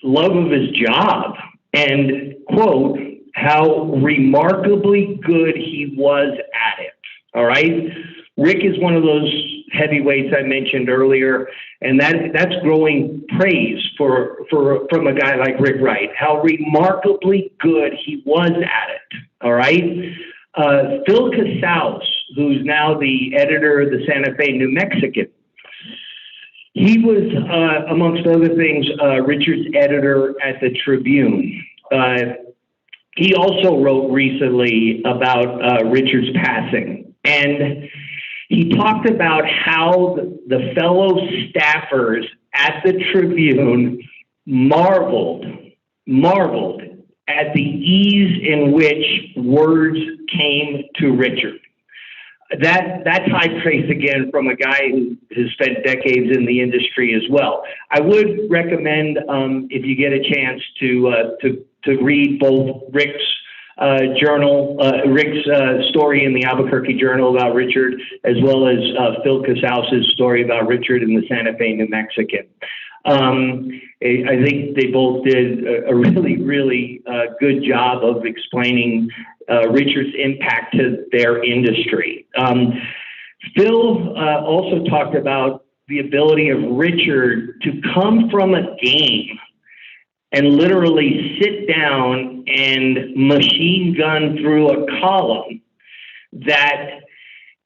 love of his job and, quote, how remarkably good he was at it. All right? Rick is one of those heavyweights I mentioned earlier, and that's growing praise from a guy like Rick Wright, how remarkably good he was at it. All right? Phil Casals, who's now the editor of the Santa Fe New Mexican, he was, amongst other things, Richard's editor at the Tribune. He also wrote recently about Richard's passing, and he talked about how the fellow staffers at the Tribune marveled at the ease in which words came to Richard. That's high praise again from a guy who has spent decades in the industry as well. I would recommend, if you get a chance, to read both Rick's Journal, Rick's story in the Albuquerque Journal about Richard, as well as Phil Casals' story about Richard in the Santa Fe New Mexican. I think they both did a really, really good job of explaining Richard's impact to their industry. Phil also talked about the ability of Richard to come from a game and literally sit down and machine gun through a column that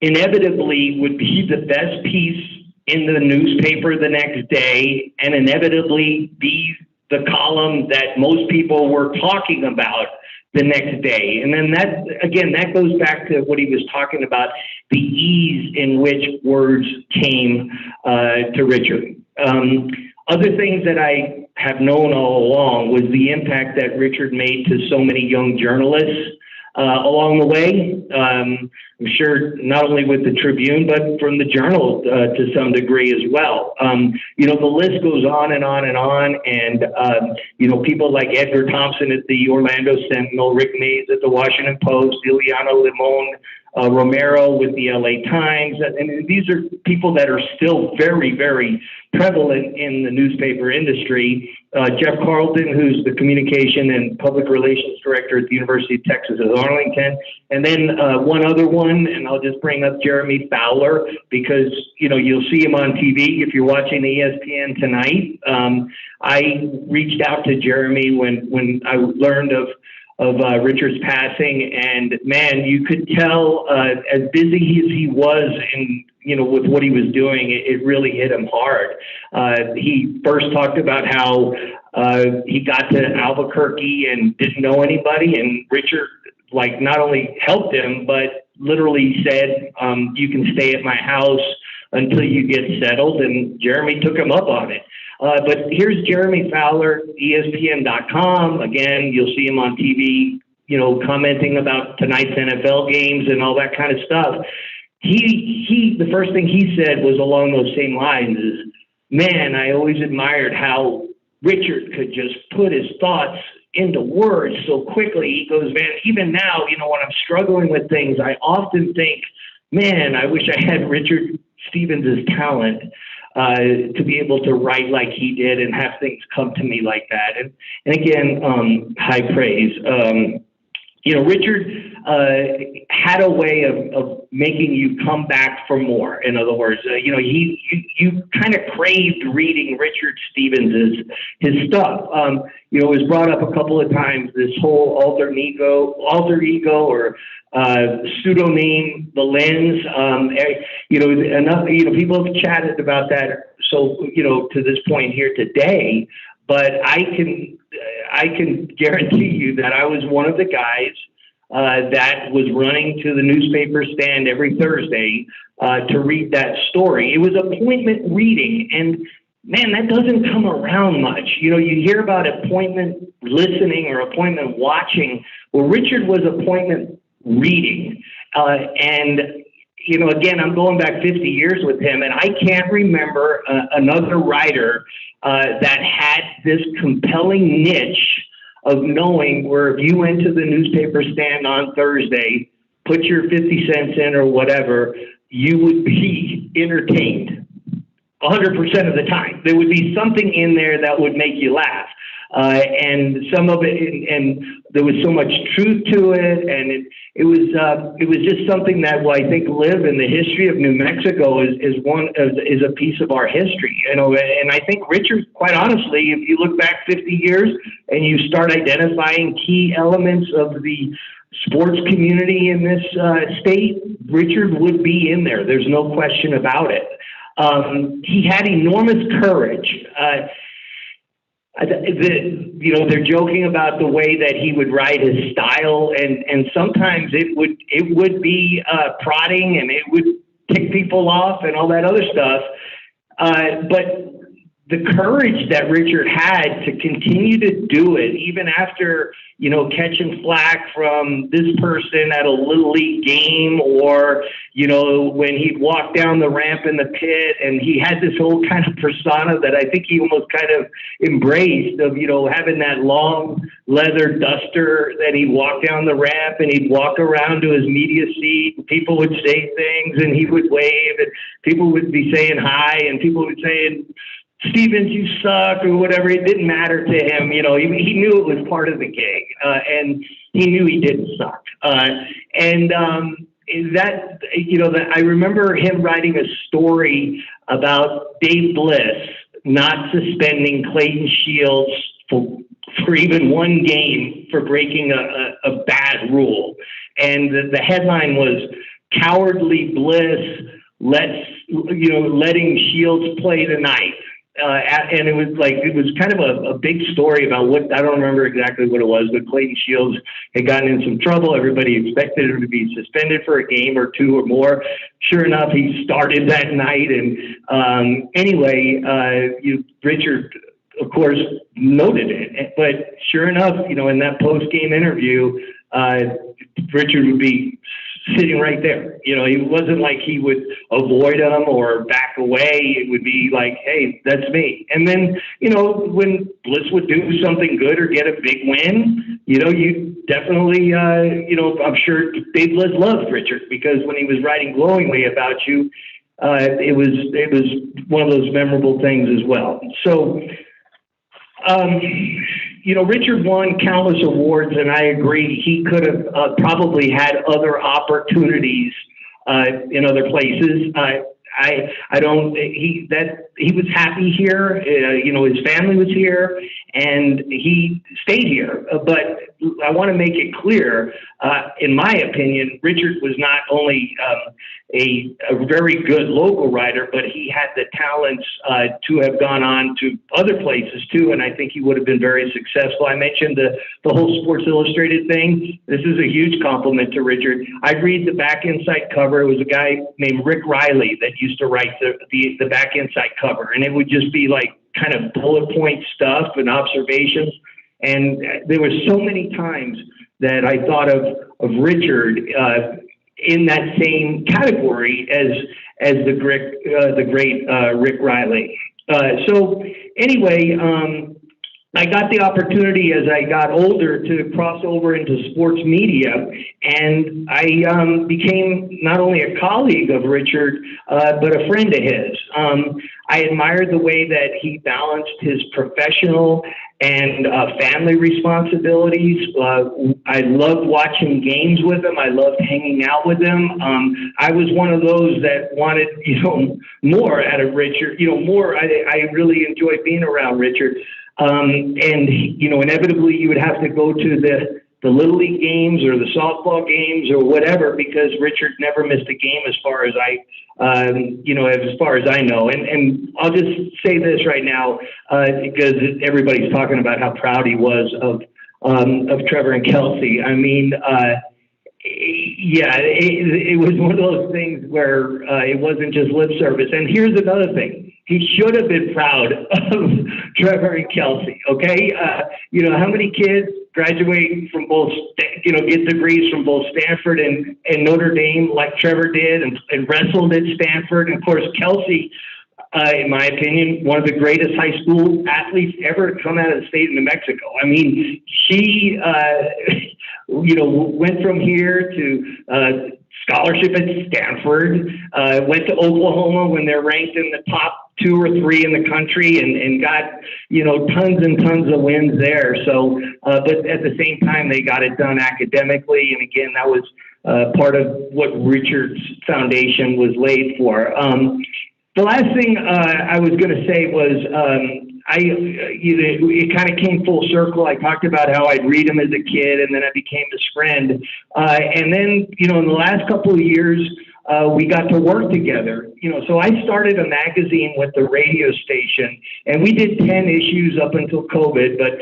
inevitably would be the best piece in the newspaper the next day and inevitably be the column that most people were talking about the next day. And then that goes back to what he was talking about, the ease in which words came to Richard. Other things that I have known all along was the impact that Richard made to so many young journalists along the way. I'm sure not only with the Tribune, but from the Journal to some degree as well. The list goes on and on and on. And, people like Edgar Thompson at the Orlando Sentinel, Rick Mays at the Washington Post, Ileana Limon Romero with the LA Times. And these are people that are still very, very prevalent in the newspaper industry. Jeff Carlton, who's the communication and public relations director at the University of Texas at Arlington. And then one other one, and I'll just bring up Jeremy Fowler, because, you'll see him on TV if you're watching ESPN tonight. I reached out to Jeremy when I learned of Richard's passing, and man, you could tell as busy as he was in, with what he was doing, it really hit him hard. He first talked about how he got to Albuquerque and didn't know anybody, and Richard not only helped him, but literally said, you can stay at my house until you get settled, and Jeremy took him up on it. But here's Jeremy Fowler, ESPN.com. Again, you'll see him on TV, commenting about tonight's NFL games and all that kind of stuff. The first thing he said was along those same lines is, man, I always admired how Richard could just put his thoughts into words so quickly. He goes, man, even now, when I'm struggling with things, I often think, man, I wish I had Richard Stevens' talent to be able to write like he did and have things come to me like that. And again, high praise. Richard had a way of making you come back for more. In other words, you kind of craved reading Richard Stevens' his stuff. It was brought up a couple of times, this whole alter ego or pseudonym, the lens. People have chatted about that. So, to this point here today, but I can guarantee you that I was one of the guys that was running to the newspaper stand every Thursday to read that story. It was appointment reading, and man, that doesn't come around much. You hear about appointment listening or appointment watching. Well, Richard was appointment reading, and again, I'm going back 50 years with him, and I can't remember another writer that had this compelling niche of knowing where if you went to the newspaper stand on Thursday, put your 50 cents in or whatever, you would be entertained 100% of the time. There would be something in there that would make you laugh. And some of it, and there was so much truth to it, and it was just something that I think live in the history of New Mexico is a piece of our history, And I think Richard, quite honestly, if you look back 50 years and you start identifying key elements of the sports community in this state, Richard would be in there. There's no question about it. He had enormous courage. They're joking about the way that he would write his style, and sometimes it would be prodding, and it would tick people off and all that other stuff. But the courage that Richard had to continue to do it, even after, you know, catching flack from this person at a Little League game, or, you know, when he'd walk down the ramp in the pit, and he had this whole kind of persona that I think he almost kind of embraced, of, you know, having that long leather duster that he'd walk down the ramp and he'd walk around to his media seat, and people would say things and he would wave, and people would be saying hi, and people would say, Stevens, you suck, or whatever. It didn't matter to him. You know, he knew it was part of the gig, and he knew he didn't suck. That, you know, that I remember him writing a story about Dave Bliss not suspending Clayton Shields for even one game for breaking a bad rule. And the headline was, "Cowardly Bliss letting Shields play tonight." And it was kind of a big story about what, I don't remember exactly what it was, but Clayton Shields had gotten in some trouble. Everybody expected him to be suspended for a game or two or more. Sure enough, he started that night. And anyway, Richard, of course, noted it. But sure enough, you know, in that post-game interview, Richard would be sitting right there. You know, it wasn't like he would avoid him or back away. It would be like, hey, that's me. And then, you know, when Bliss would do something good or get a big win, you know, you definitely, you know, I'm sure Dave Bliss loved Richard, because when he was writing glowingly about you, it was one of those memorable things as well. So, you know, Richard won countless awards, and I agree he could have probably had other opportunities in other places. He was happy here. You know, his family was here, and he stayed here. But I want to make it clear, in my opinion, Richard was not only a very good local writer, but he had the talents to have gone on to other places too, and I think he would have been very successful. I mentioned the whole Sports Illustrated thing. This is a huge compliment to Richard. I'd read the back inside cover. It was a guy named Rick Riley that used to write the back inside cover, and it would just be like kind of bullet point stuff and observations. And there were so many times that I thought of Richard in that same category as the great Rick Riley. So anyway, I got the opportunity as I got older to cross over into sports media, and I became not only a colleague of Richard, but a friend of his. I admired the way that he balanced his professional and family responsibilities. I loved watching games with him. I loved hanging out with him. I was one of those that wanted, you know, more out of Richard. You know, more. I really enjoyed being around Richard. And, you know, inevitably you would have to go to the Little League games or the softball games or whatever, because Richard never missed a game as far as I know. And I'll just say this right now, because everybody's talking about how proud he was of Trevor and Kelsey. I mean, yeah, it was one of those things where it wasn't just lip service. And here's another thing. He should have been proud of Trevor and Kelsey, okay? You know, how many kids graduate from both, you know, get degrees from both Stanford and Notre Dame like Trevor did, and wrestled at Stanford? And of course, Kelsey, in my opinion, one of the greatest high school athletes ever to come out of the state of New Mexico. I mean, she, you know, went from here to scholarship at Stanford, went to Oklahoma when they're ranked in the top 2 or 3 in the country, and got, you know, tons and tons of wins there. So, but at the same time, they got it done academically. And again, that was part of what Richard's foundation was laid for. The last thing I was going to say was, it kind of came full circle. I talked about how I'd read him as a kid, and then I became his friend. And then, you know, in the last couple of years, we got to work together. You know, so I started a magazine with the radio station, and we did 10 issues up until COVID, but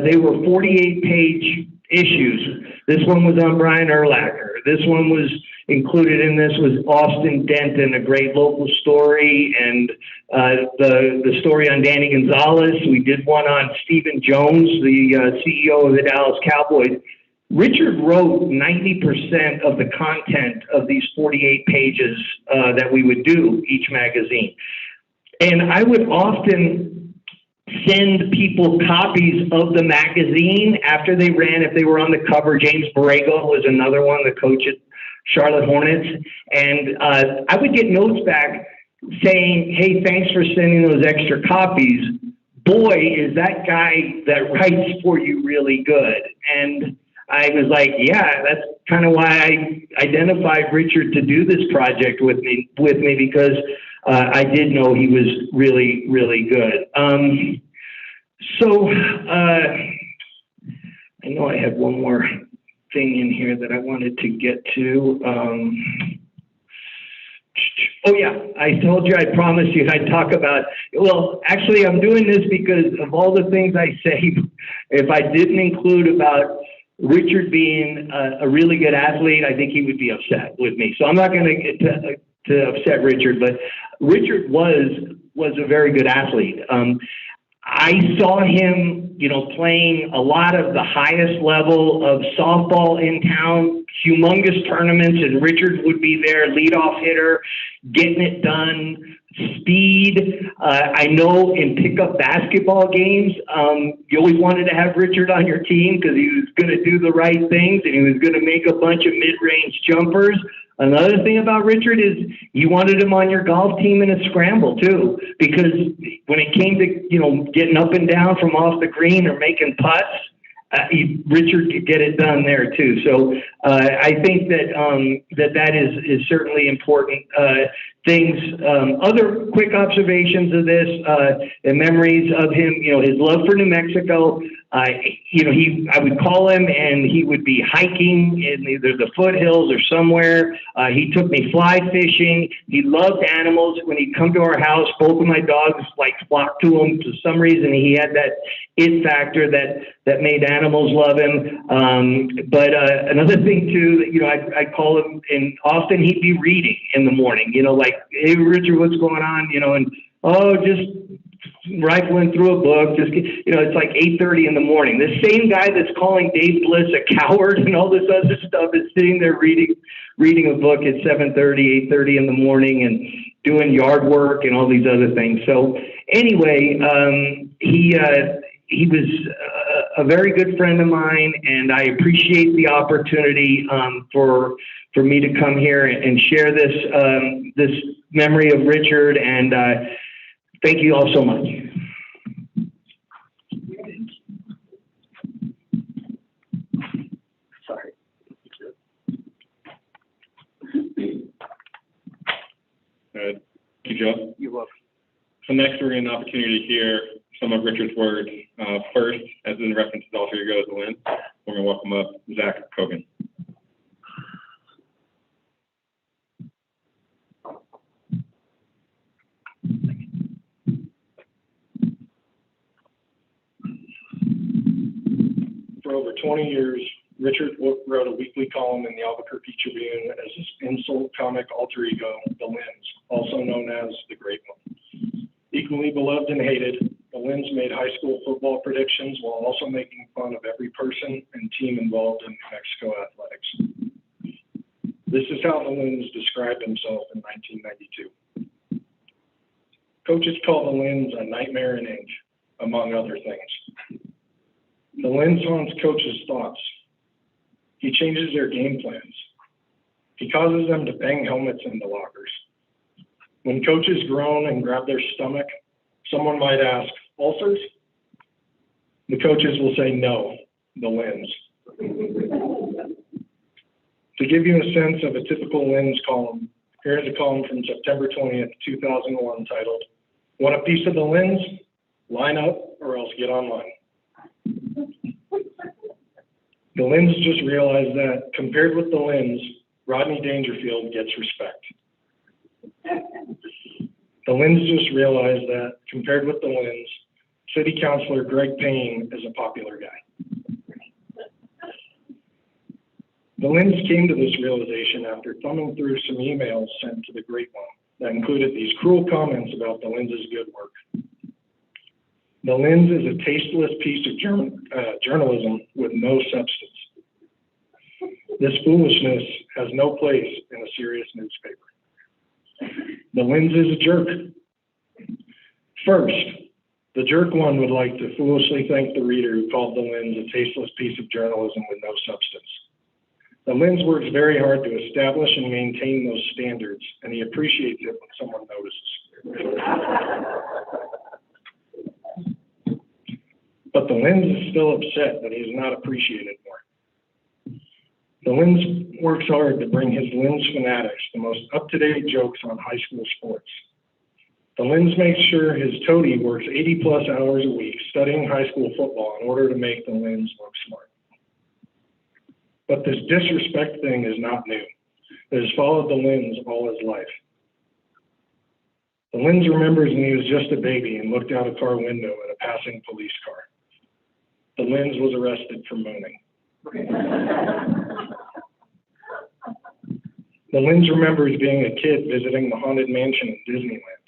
they were 48-page issues. This one was on Brian Urlacher. This one was included in this was Austin Denton, a great local story, and the story on Danny Gonzalez. We did one on Stephen Jones, the CEO of the Dallas Cowboys. Richard wrote 90% of the content of these 48 pages that we would do each magazine. And I would often send people copies of the magazine after they ran, if they were on the cover. James Borrego was another one, the coach at Charlotte Hornets. And I would get notes back saying, hey, thanks for sending those extra copies. Boy, is that guy that writes for you really good. And I was like, yeah, that's kind of why I identified Richard to do this project with me because I did know he was really, really good. So I know I had one more thing in here that I wanted to get to. Oh yeah, I told you, I promised you I'd talk about, well, actually I'm doing this because of all the things I say, if I didn't include about Richard being a really good athlete, I think he would be upset with me. So I'm not going to get to upset Richard, but Richard was a very good athlete. I saw him, playing a lot of the highest level of softball in town, humongous tournaments, and Richard would be there, leadoff hitter, getting it done, speed. I know in pickup basketball games, you always wanted to have Richard on your team because he was going to do the right things and he was going to make a bunch of mid-range jumpers. Another thing about Richard is you wanted him on your golf team in a scramble too, because when it came to, getting up and down from off the green or making putts, Richard could get it done there too. So I think that is certainly important. Things, other quick observations of this, and memories of him, his love for New Mexico. I would call him and he would be hiking in either the foothills or somewhere. He took me fly fishing. He loved animals. When he'd come to our house, both of my dogs flocked to him. For some reason, he had that it factor that made animals love him. But another thing too, I'd call him, and often he'd be reading in the morning, hey, Richard, what's going on? And just rifling through a book, it's like 8:30 in the morning. This same guy that's calling Dave Bliss a coward and all this other stuff is sitting there reading a book at 7:30, 8:30 in the morning and doing yard work and all these other things. So anyway, he was a very good friend of mine, and I appreciate the opportunity for me to come here and share this memory of Richard, and thank you all so much. Sorry. Thank you, Joe. You're welcome. So next, we're going to have an opportunity to hear some of Richard's words. First, as in reference to Alter Ego the Lynn, we're going to welcome up Zach Kogan. For over 20 years, Richard wrote a weekly column in the Albuquerque Tribune as his insult comic alter ego, the Lynns, also known as the Great One. Equally beloved and hated, the Lynns made high school football predictions while also making fun of every person and team involved in New Mexico athletics. This is how the Lynns described themselves in 1992. Coaches call the Lynns a nightmare in ink, among other things. The Lynns haunts coaches' thoughts. He changes their game plans. He causes them to bang helmets into lockers. When coaches groan and grab their stomach, someone might ask, ulcers? The coaches will say, no, the Lynns. To give you a sense of a typical Lynns column, here's a column from September 20th, 2001 titled, Want a piece of the Lynns? Line up or else get online. The Lynns just realized that, compared with the Lynns, Rodney Dangerfield gets respect. The Lynns just realized that, compared with the Lynns, City Councilor Greg Payne is a popular guy. The Lynns came to this realization after thumbing through some emails sent to the Great One that included these cruel comments about the Lynns' good work. The Lynns is a tasteless piece of journalism with no substance. This foolishness has no place in a serious newspaper. The Lynns is a jerk. First, the jerk one would like to foolishly thank the reader who called the Lynns a tasteless piece of journalism with no substance. The Lynns works very hard to establish and maintain those standards, and he appreciates it when someone notices. But the Lynns is still upset that he is not appreciated more. The Lynns works hard to bring his Lynns fanatics the most up-to-date jokes on high school sports. The Lynns makes sure his toady works 80-plus hours a week studying high school football in order to make the Lynns look smart. But this disrespect thing is not new. It has followed the Lynns all his life. The Lynns remembers when he was just a baby and looked out a car window at a passing police car. The Lynns was arrested for mooning. The Lynns remembers being a kid visiting the Haunted Mansion in Disneyland,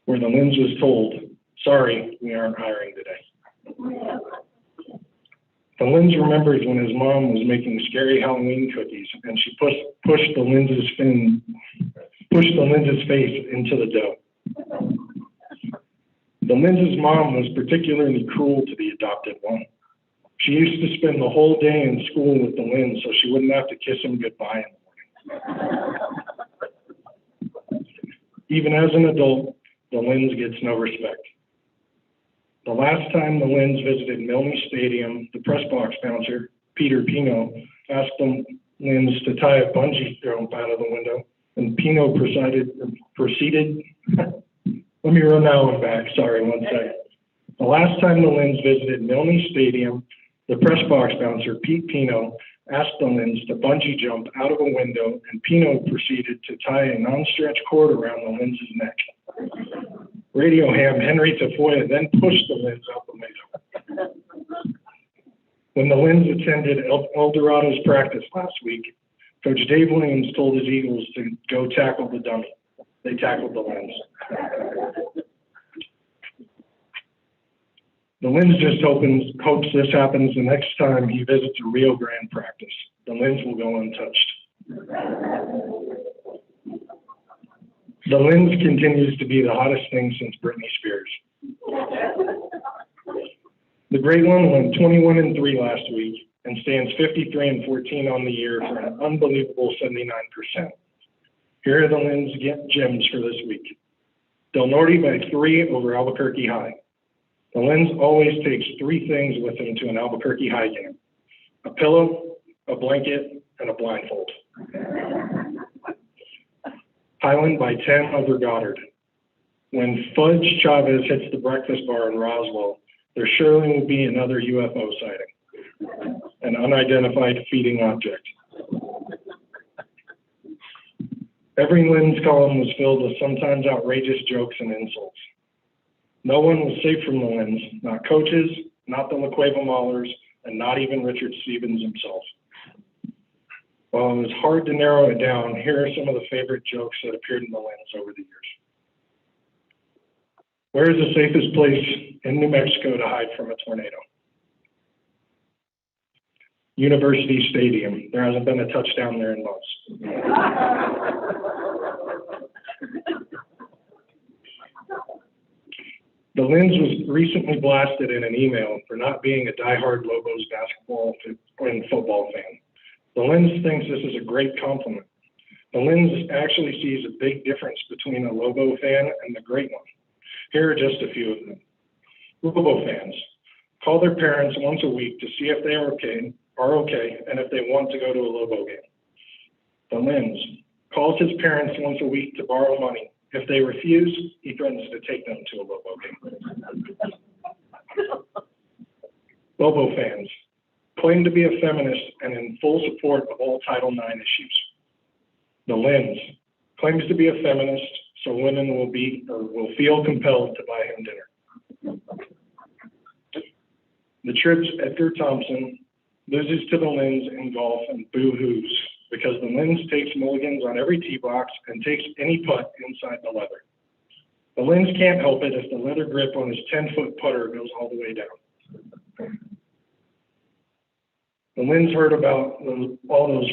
where the Lynns was told, "Sorry, we aren't hiring today." The Lynns remembers when his mom was making scary Halloween cookies and she pushed the Lynns' face into the dough. The Lynns' mom was particularly cruel to the adopted one. She used to spend the whole day in school with the Lynns so she wouldn't have to kiss him goodbye in the morning. Even as an adult, the Lynns gets no respect. The last time the Lynns visited Milne Stadium, the press box bouncer, Peter Pino, asked the Lynns to tie a bungee jump out of the window, and Pino proceeded let me run that one back, sorry, one second. The last time the Lynns visited Milne Stadium, the press box bouncer, Pete Pino, asked the Lynns to bungee jump out of a window, and Pino proceeded to tie a non-stretch cord around the Lynns' neck. Radio ham Henry Tafoya then pushed the Lynns out the window. When the Lynns attended El Dorado's practice last week, Coach Dave Williams told his Eagles to go tackle the dummy. They tackled the Lynns. The Lynns just hopes this happens the next time he visits a Rio Grande practice. The Lynns will go untouched. The Lynns continues to be the hottest thing since Britney Spears. The Great One went 21-3 last week and stands 53-14 on the year for an unbelievable 79%. Here are the Lynns gems for this week. Del Norte by 3 over Albuquerque High. The Lynns always takes 3 things with him to an Albuquerque High game: a pillow, a blanket, and a blindfold. Highland by 10 over Goddard. When Fudge Chavez hits the breakfast bar in Roswell, there surely will be another UFO sighting, an unidentified feeding object. Every Lynns column was filled with sometimes outrageous jokes and insults. No one was safe from the Lynns, not coaches, not the LaQueva Maulers, and not even Richard Stevens himself. While it was hard to narrow it down, here are some of the favorite jokes that appeared in the Lynns over the years. Where is the safest place in New Mexico to hide from a tornado? University Stadium. There hasn't been a touchdown there in months. The Lynns was recently blasted in an email for not being a diehard Lobos basketball and football fan. The Lynns thinks this is a great compliment. The Lynns actually sees a big difference between a Lobo fan and the Great One. Here are just a few of them. Lobo fans call their parents once a week to see if they are okay, and if they want to go to a Lobo game. The Lynns calls his parents once a week to borrow money. If they refuse, he threatens to take them to a Lobo game. Lobo fans claim to be a feminist and in full support of all Title IX issues. The Lynns claims to be a feminist, so women will feel compelled to buy him dinner. The Trips Edgar Thompson, loses to the Lins in golf and boo-hoos because the Lins takes mulligans on every tee box and takes any putt inside the leather. The Lins can't help it if the leather grip on his 10-foot putter goes all the way down. The Lins heard about all those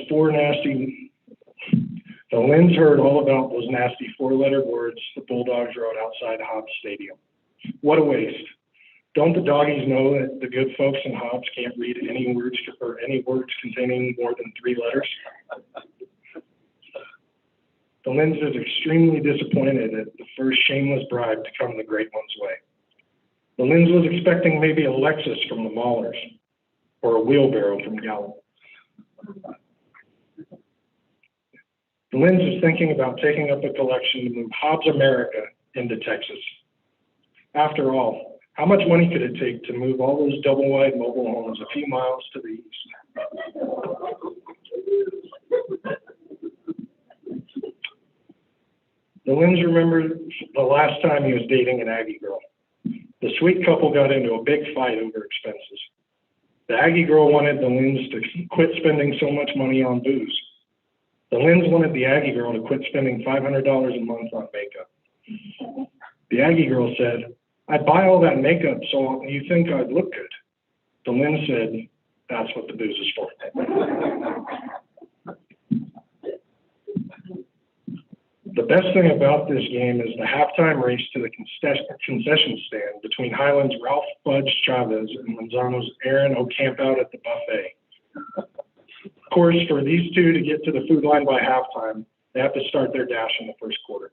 nasty four-letter words the Bulldogs wrote outside Hobbs Stadium. What a waste. Don't the doggies know that the good folks in Hobbs can't read any words containing more than 3 letters? The Lins is extremely disappointed at the first shameless bribe to come the Great One's way. The Lins was expecting maybe a Lexus from the Maulers or a wheelbarrow from Gallup. The Lins is thinking about taking up a collection to move Hobbs America into Texas. After all, how much money could it take to move all those double-wide mobile homes a few miles to the east? The Lins remembered the last time he was dating an Aggie girl. The sweet couple got into a big fight over expenses. The Aggie girl wanted the Lins to quit spending so much money on booze. The Lins wanted the Aggie girl to quit spending $500 a month on makeup. The Aggie girl said, "I'd buy all that makeup so you think I'd look good." The Lins said, "That's what the booze is for." The best thing about this game is the halftime race to the concession stand between Highland's Ralph Fudge Chavez and Manzano's Aaron O'Campout at the buffet. Of course, for these two to get to the food line by halftime, they have to start their dash in the first quarter.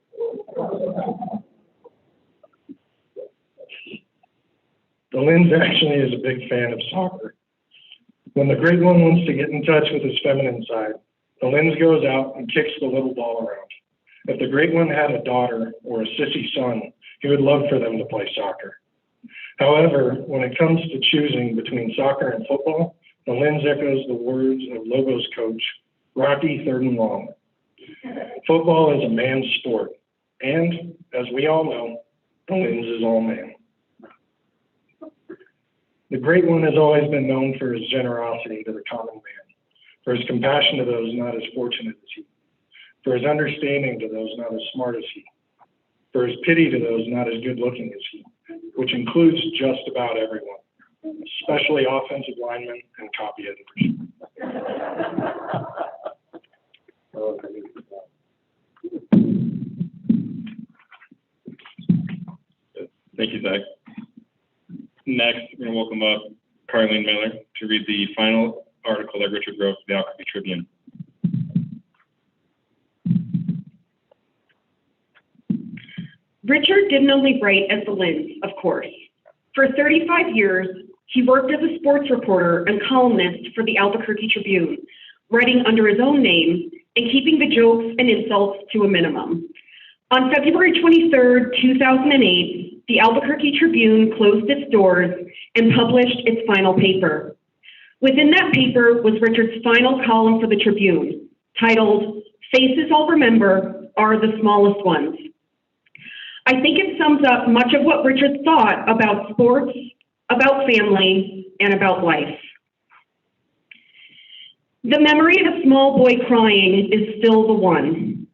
The Lins actually is a big fan of soccer. When the Great One wants to get in touch with his feminine side, the Lins goes out and kicks the little ball around. If the Great One had a daughter or a sissy son, he would love for them to play soccer. However, when it comes to choosing between soccer and football, the Lins echoes the words of Lobos coach, Rocky Third and Long. Football is a man's sport, and as we all know, the Lins is all man. The Great One has always been known for his generosity to the common man, for his compassion to those not as fortunate as he, for his understanding to those not as smart as he, for his pity to those not as good looking as he, which includes just about everyone, especially offensive linemen and copy editors. Thank you, Zach. Next, we're going to welcome up Carlene Miller to read the final article that Richard wrote for the Albuquerque Tribune. Richard didn't only write as the Lins, of course. For 35 years, he worked as a sports reporter and columnist for the Albuquerque Tribune, writing under his own name and keeping the jokes and insults to a minimum. On February 23rd, 2008, the Albuquerque Tribune closed its doors and published its final paper. Within that paper was Richard's final column for the Tribune, titled, "Faces I'll Remember Are the Smallest Ones." I think it sums up much of what Richard thought about sports, about family, and about life. The memory of a small boy crying is still the one.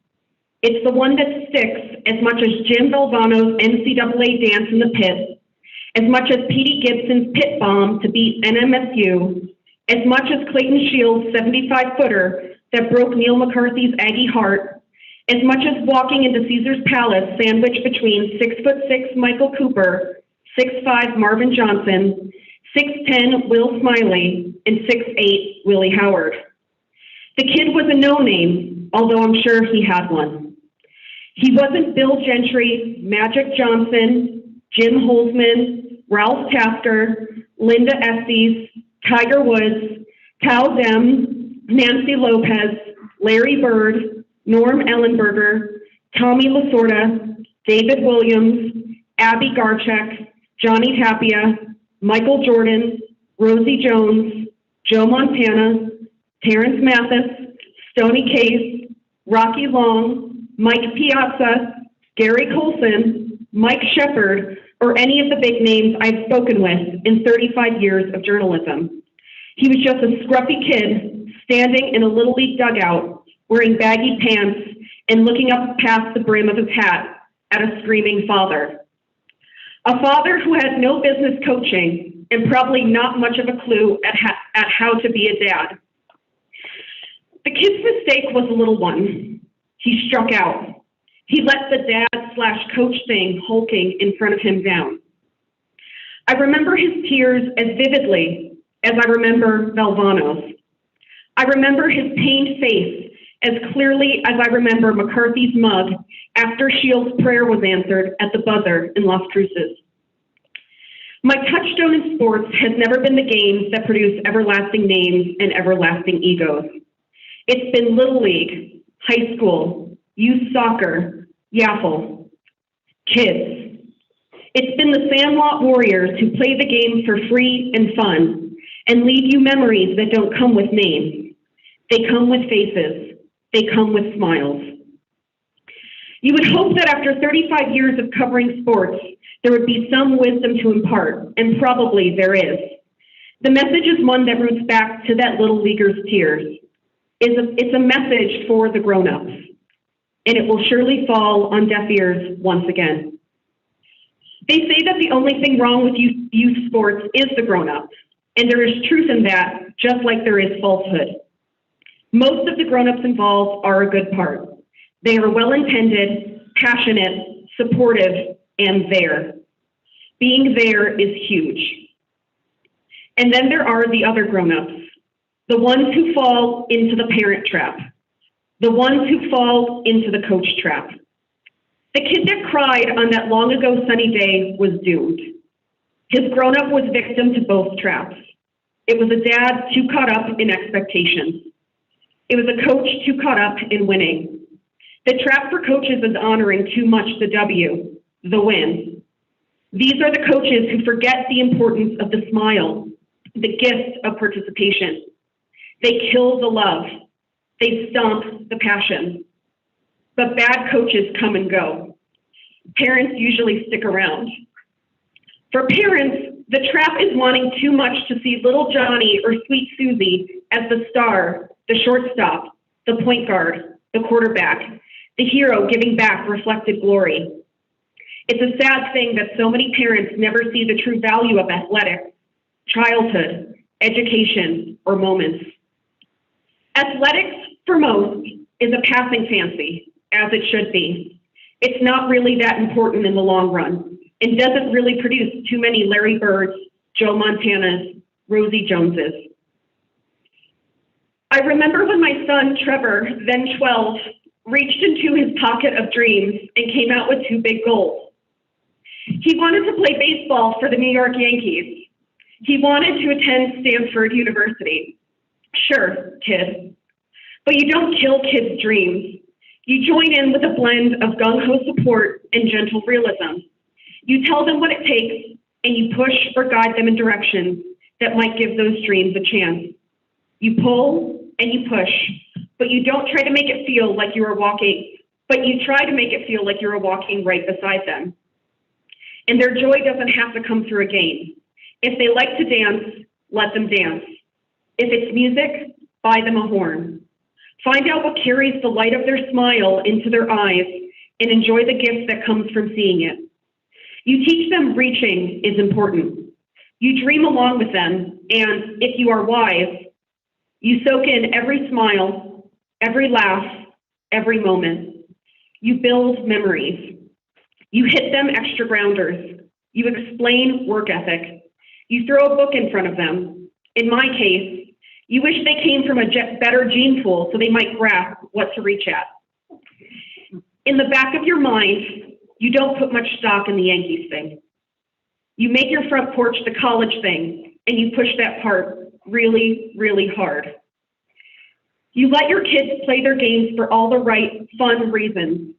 It's the one that sticks as much as Jim Valvano's NCAA dance in the pit, as much as Petey Gibson's pit bomb to beat NMSU, as much as Clayton Shields' 75-footer that broke Neil McCarthy's Aggie heart, as much as walking into Caesar's Palace sandwiched between 6'6" Michael Cooper, 6'5" Marvin Johnson, 6'10" Will Smiley, and 6'8" Willie Howard. The kid was a no-name, although I'm sure he had one. He wasn't Bill Gentry, Magic Johnson, Jim Holzman, Ralph Tasker, Linda Estes, Tiger Woods, Cal Dem, Nancy Lopez, Larry Bird, Norm Ellenberger, Tommy Lasorda, David Williams, Abby Garchek, Johnny Tapia, Michael Jordan, Rosie Jones, Joe Montana, Terrence Mathis, Stoney Case, Rocky Long, Mike Piazza, Gary Colson, Mike Shepard, or any of the big names I've spoken with in 35 years of journalism. He was just a scruffy kid standing in a Little League dugout, wearing baggy pants and looking up past the brim of his hat at a screaming father. A father who had no business coaching and probably not much of a clue at how to be a dad. The kid's mistake was a little one. He struck out. He let the dad/coach thing hulking in front of him down. I remember his tears as vividly as I remember Valvano's. I remember his pained face as clearly as I remember McCarthy's mug after Shields' prayer was answered at the buzzer in Las Cruces. My touchstone in sports has never been the games that produce everlasting names and everlasting egos. It's been Little League, high school, youth soccer, Yaffle, kids. It's been the Sandlot Warriors who play the game for free and fun and leave you memories that don't come with names. They come with faces. They come with smiles. You would hope that after 35 years of covering sports, there would be some wisdom to impart, and probably there is. The message is one that roots back to that Little Leaguer's tears. It's a message for the grown-ups, and it will surely fall on deaf ears once again. They say that the only thing wrong with youth sports is the grown-ups, and there is truth in that, just like there is falsehood. Most of the grown-ups involved are a good part. They are well-intended, passionate, supportive, and there. Being there is huge. And then there are the other grown-ups, the ones who fall into the parent trap, the ones who fall into the coach trap. The kid that cried on that long ago sunny day was doomed. His grown-up was victim to both traps. It was a dad too caught up in expectations. It was a coach too caught up in winning. The trap for coaches is honoring too much the W, the win. These are the coaches who forget the importance of the smile, the gift of participation. They kill the love. They stomp the passion. But bad coaches come and go. Parents usually stick around. For parents, the trap is wanting too much to see little Johnny or sweet Susie as the star, the shortstop, the point guard, the quarterback, the hero giving back reflected glory. It's a sad thing that so many parents never see the true value of athletics, childhood, education, or moments. Athletics, for most, is a passing fancy, as it should be. It's not really that important in the long run, and doesn't really produce too many Larry Birds, Joe Montanas, Rosie Joneses. I remember when my son, Trevor, then 12, reached into his pocket of dreams and came out with 2 big goals. He wanted to play baseball for the New York Yankees. He wanted to attend Stanford University. Sure, kid. But you don't kill kids' dreams. You join in with a blend of gung-ho support and gentle realism. You tell them what it takes, and you push or guide them in directions that might give those dreams a chance. You pull and you push, but you don't try to make it feel like you are walking, but you try to make it feel like you're walking right beside them. And their joy doesn't have to come through a game. If they like to dance, let them dance. If it's music, buy them a horn. Find out what carries the light of their smile into their eyes and enjoy the gift that comes from seeing it. You teach them reaching is important. You dream along with them, and if you are wise, you soak in every smile, every laugh, every moment. You build memories. You hit them extra grounders. You explain work ethic. You throw a book in front of them. In my case, you wish they came from a better gene pool so they might grasp what to reach at. In the back of your mind, you don't put much stock in the Yankees thing. You make your front porch the college thing, and you push that part really, really hard. You let your kids play their games for all the right, fun reasons,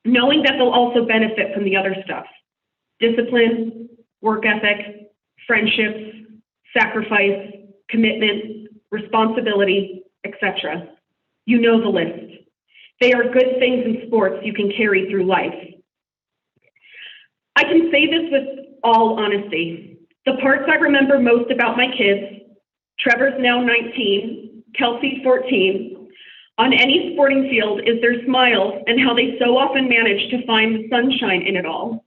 knowing that they'll also benefit from the other stuff. Discipline, work ethic, friendships, sacrifice, commitment, responsibility, etc. You know the list. They are good things in sports you can carry through life. I can say this with all honesty. The parts I remember most about my kids, Trevor's now 19, Kelsey's 14. On any sporting field is their smiles and how they so often manage to find the sunshine in it all.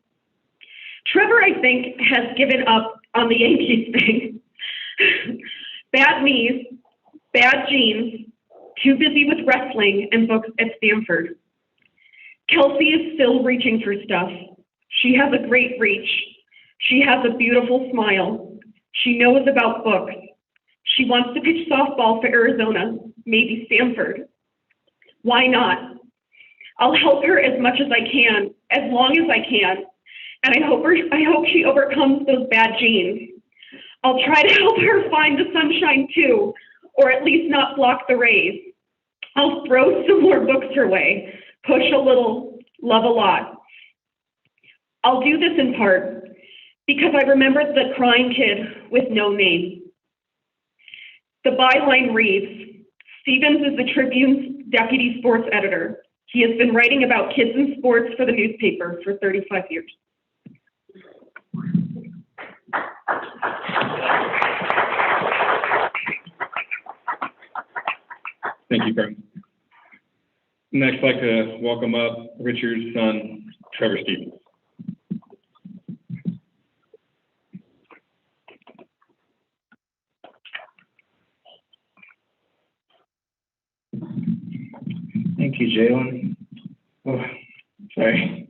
Trevor, I think, has given up on the Yankees thing. Bad knees, bad genes, too busy with wrestling and books at Stanford. Kelsey is still reaching for stuff. She has a great reach. She has a beautiful smile. She knows about books. She wants to pitch softball for Arizona, maybe Stanford. Why not? I'll help her as much as I can, as long as I can, and I hope she overcomes those bad genes. I'll try to help her find the sunshine too, or at least not block the rays. I'll throw some more books her way, push a little, love a lot. I'll do this in part because I remembered the crying kid with no name. The byline reads, Stevens is the Tribune's deputy sports editor. He has been writing about kids in sports for the newspaper for 35 years. Thank you, Karen. Next, I'd like to welcome up Richard's son, Trevor Stevens. Thank you, Jalen. Oh, sorry.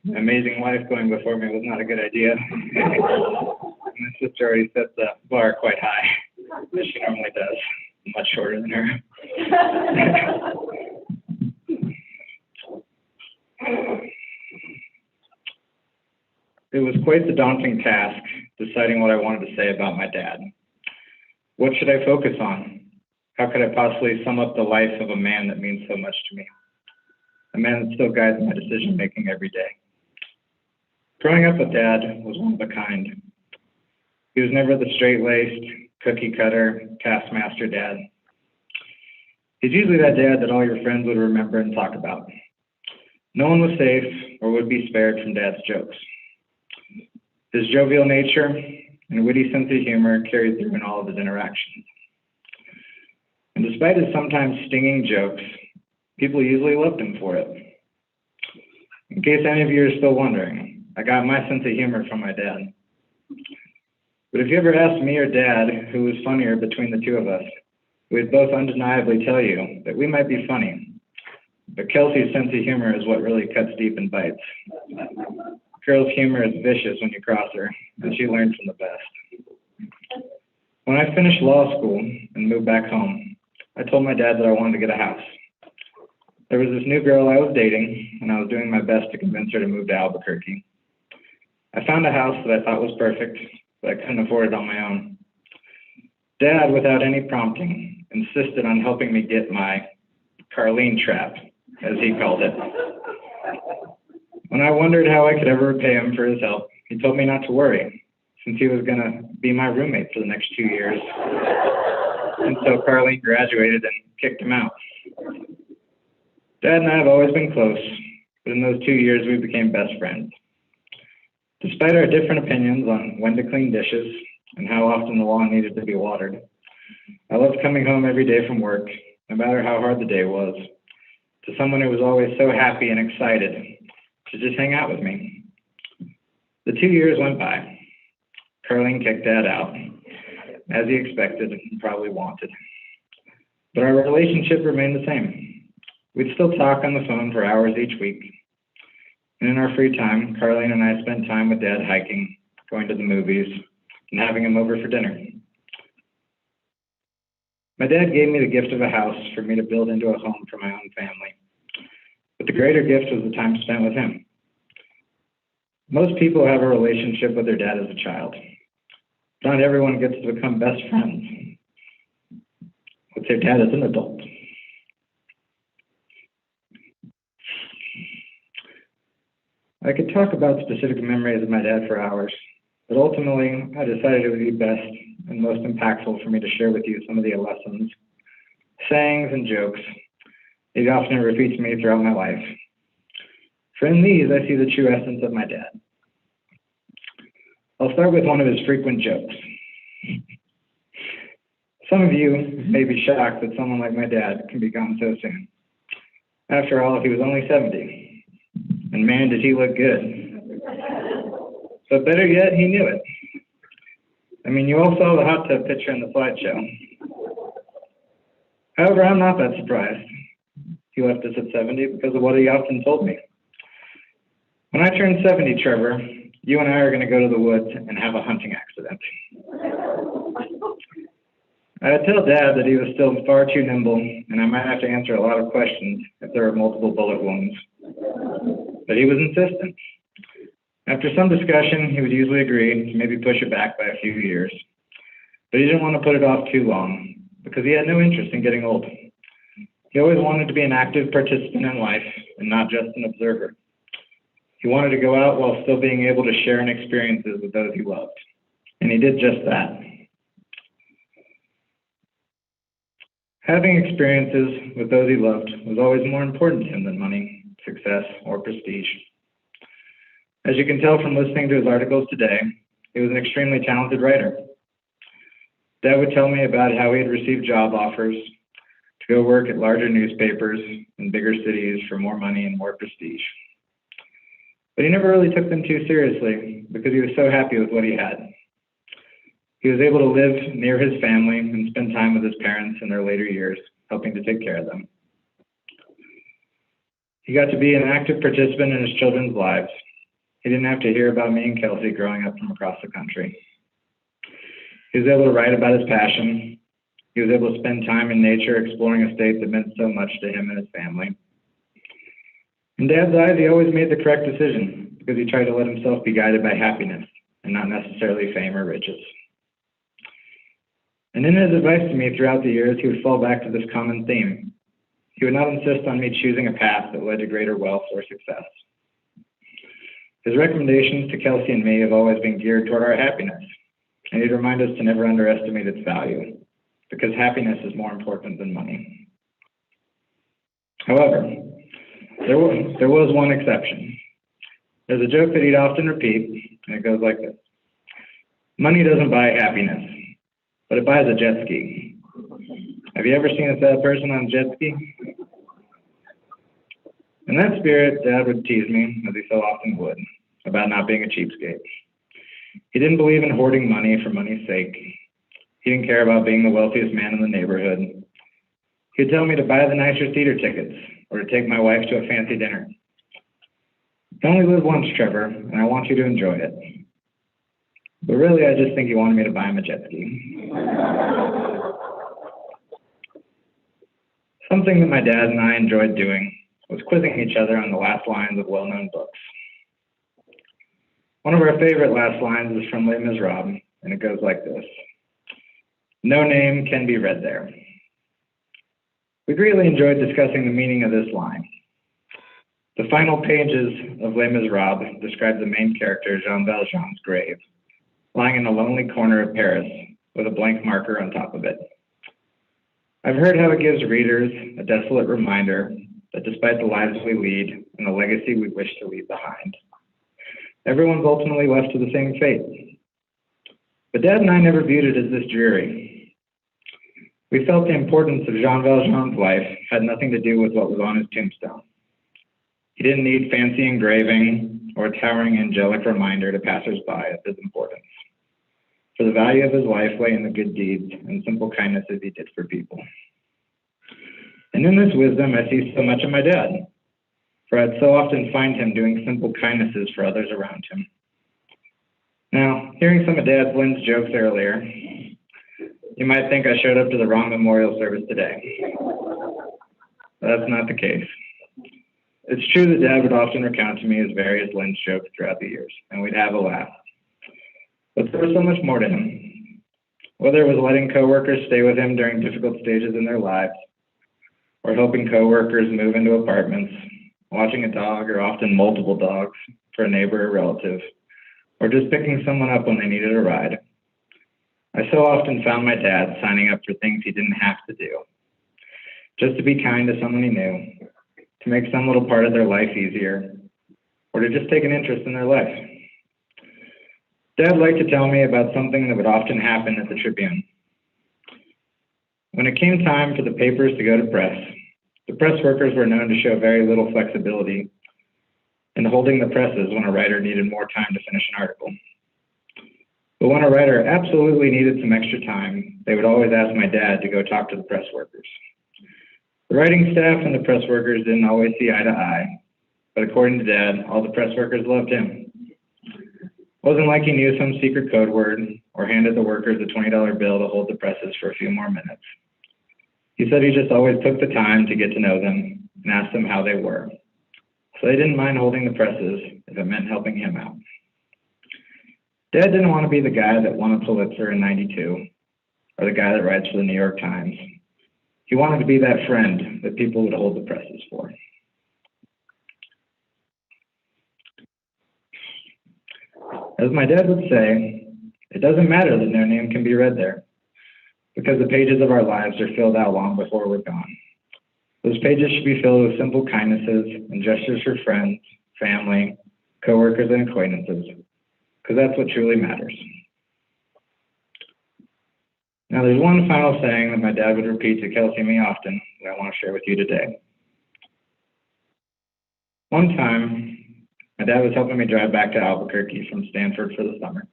My amazing wife going before me was not a good idea. My sister already set the bar quite high, as she normally does. I'm much shorter than her. It was quite the daunting task deciding what I wanted to say about my dad. What should I focus on? How could I possibly sum up the life of a man that means so much to me? A man that still guides my decision-making every day. Growing up with Dad was one of a kind. He was never the straight-laced, cookie-cutter, taskmaster dad. He's usually that dad that all your friends would remember and talk about. No one was safe or would be spared from Dad's jokes. His jovial nature and witty sense of humor carried through in all of his interactions. And despite his sometimes stinging jokes, people usually loved him for it. In case any of you are still wondering, I got my sense of humor from my dad. But if you ever asked me or Dad who was funnier between the two of us, we'd both undeniably tell you that we might be funny. But Kelsey's sense of humor is what really cuts deep and bites. Girl's humor is vicious when you cross her, and she learns from the best. When I finished law school and moved back home, I told my dad that I wanted to get a house. There was this new girl I was dating, and I was doing my best to convince her to move to Albuquerque. I found a house that I thought was perfect, but I couldn't afford it on my own. Dad, without any prompting, insisted on helping me get my Carlene trap, as he called it. When I wondered how I could ever repay him for his help, he told me not to worry, since he was going to be my roommate for the next 2 years. Until Carlene graduated and kicked him out. Dad and I have always been close, but in those 2 years we became best friends. Despite our different opinions on when to clean dishes and how often the lawn needed to be watered, I loved coming home every day from work, no matter how hard the day was, to someone who was always so happy and excited to just hang out with me. The 2 years went by. Carlene kicked Dad out, as he expected and probably wanted. But our relationship remained the same. We'd still talk on the phone for hours each week. And in our free time, Carlene and I spent time with Dad hiking, going to the movies, and having him over for dinner. My dad gave me the gift of a house for me to build into a home for my own family. But the greater gift was the time spent with him. Most people have a relationship with their dad as a child. Not everyone gets to become best friends with their dad as an adult. I could talk about specific memories of my dad for hours, but ultimately I decided it would be best and most impactful for me to share with you some of the lessons, sayings, and jokes he often repeats to me throughout my life. For in these, I see the true essence of my dad. I'll start with one of his frequent jokes. Some of you may be shocked that someone like my dad can be gone so soon. After all, he was only 70. And man, did he look good. But better yet, he knew it. I mean, you all saw the hot tub picture in the slideshow. However, I'm not that surprised. He left us at 70 because of what he often told me. When I turn 70, Trevor, you and I are going to go to the woods and have a hunting accident. I would tell Dad that he was still far too nimble, and I might have to answer a lot of questions if there were multiple bullet wounds. But he was insistent. After some discussion, he would usually agree to maybe push it back by a few years. But he didn't want to put it off too long, because he had no interest in getting old. He always wanted to be an active participant in life, and not just an observer. He wanted to go out while still being able to share in experiences with those he loved. And he did just that. Having experiences with those he loved was always more important to him than money, success, or prestige. As you can tell from listening to his articles today, he was an extremely talented writer. Dad would tell me about how he had received job offers to go work at larger newspapers in bigger cities for more money and more prestige. But he never really took them too seriously because he was so happy with what he had. He was able to live near his family and spend time with his parents in their later years, helping to take care of them. He got to be an active participant in his children's lives. He didn't have to hear about me and Kelsey growing up from across the country. He was able to write about his passion. He was able to spend time in nature exploring a state that meant so much to him and his family. In Dad's eyes, he always made the correct decision because he tried to let himself be guided by happiness and not necessarily fame or riches. And in his advice to me throughout the years, he would fall back to this common theme. He would not insist on me choosing a path that led to greater wealth or success. His recommendations to Kelsey and me have always been geared toward our happiness, and he'd remind us to never underestimate its value, because happiness is more important than money. However, there was one exception. There's a joke that he'd often repeat, and it goes like this. Money doesn't buy happiness, but it buys a jet ski. Have you ever seen a sad person on a jet ski? In that spirit, Dad would tease me, as he so often would, about not being a cheapskate. He didn't believe in hoarding money for money's sake. He didn't care about being the wealthiest man in the neighborhood. He'd tell me to buy the nicer theater tickets or to take my wife to a fancy dinner. You only live once, Trevor, and I want you to enjoy it. But really, I just think he wanted me to buy him a jet ski. Something that my dad and I enjoyed doing was quizzing each other on the last lines of well-known books. One of our favorite last lines is from Les Miserables, and it goes like this. No name can be read there. We greatly enjoyed discussing the meaning of this line. The final pages of Les Miserables describe the main character, Jean Valjean's grave, lying in a lonely corner of Paris with a blank marker on top of it. I've heard how it gives readers a desolate reminder that despite the lives we lead and the legacy we wish to leave behind, everyone's ultimately left to the same fate. But Dad and I never viewed it as this dreary. We felt the importance of Jean Valjean's life had nothing to do with what was on his tombstone. He didn't need fancy engraving or a towering angelic reminder to passersby of his importance. For the value of his life lay in the good deeds and simple kindnesses he did for people. And in this wisdom, I see so much of my dad, for I'd so often find him doing simple kindnesses for others around him. Now, hearing some of Dad's Lynn's jokes earlier, you might think I showed up to the wrong memorial service today. But that's not the case. It's true that Dad would often recount to me his various Lynn's jokes throughout the years, and we'd have a laugh. But there was so much more to him. Whether it was letting coworkers stay with him during difficult stages in their lives, or helping coworkers move into apartments, watching a dog or often multiple dogs for a neighbor or relative, or just picking someone up when they needed a ride. I so often found my dad signing up for things he didn't have to do, just to be kind to someone he knew, to make some little part of their life easier, or to just take an interest in their life. Dad liked to tell me about something that would often happen at the Tribune. When it came time for the papers to go to press, the press workers were known to show very little flexibility in holding the presses when a writer needed more time to finish an article. But when a writer absolutely needed some extra time, they would always ask my dad to go talk to the press workers. The writing staff and the press workers didn't always see eye to eye, but according to Dad, all the press workers loved him. It wasn't like he knew some secret code word or handed the workers a $20 bill to hold the presses for a few more minutes. He said he just always took the time to get to know them and ask them how they were. So they didn't mind holding the presses if it meant helping him out. Dad didn't want to be the guy that won a Pulitzer in '92 or the guy that writes for the New York Times. He wanted to be that friend that people would hold the presses for. As my dad would say, it doesn't matter that no name can be read there, because the pages of our lives are filled out long before we're gone. Those pages should be filled with simple kindnesses and gestures for friends, family, coworkers, and acquaintances, because that's what truly matters. Now, there's one final saying that my dad would repeat to Kelsey and me often that I want to share with you today. One time, my dad was helping me drive back to Albuquerque from Stanford for the summer,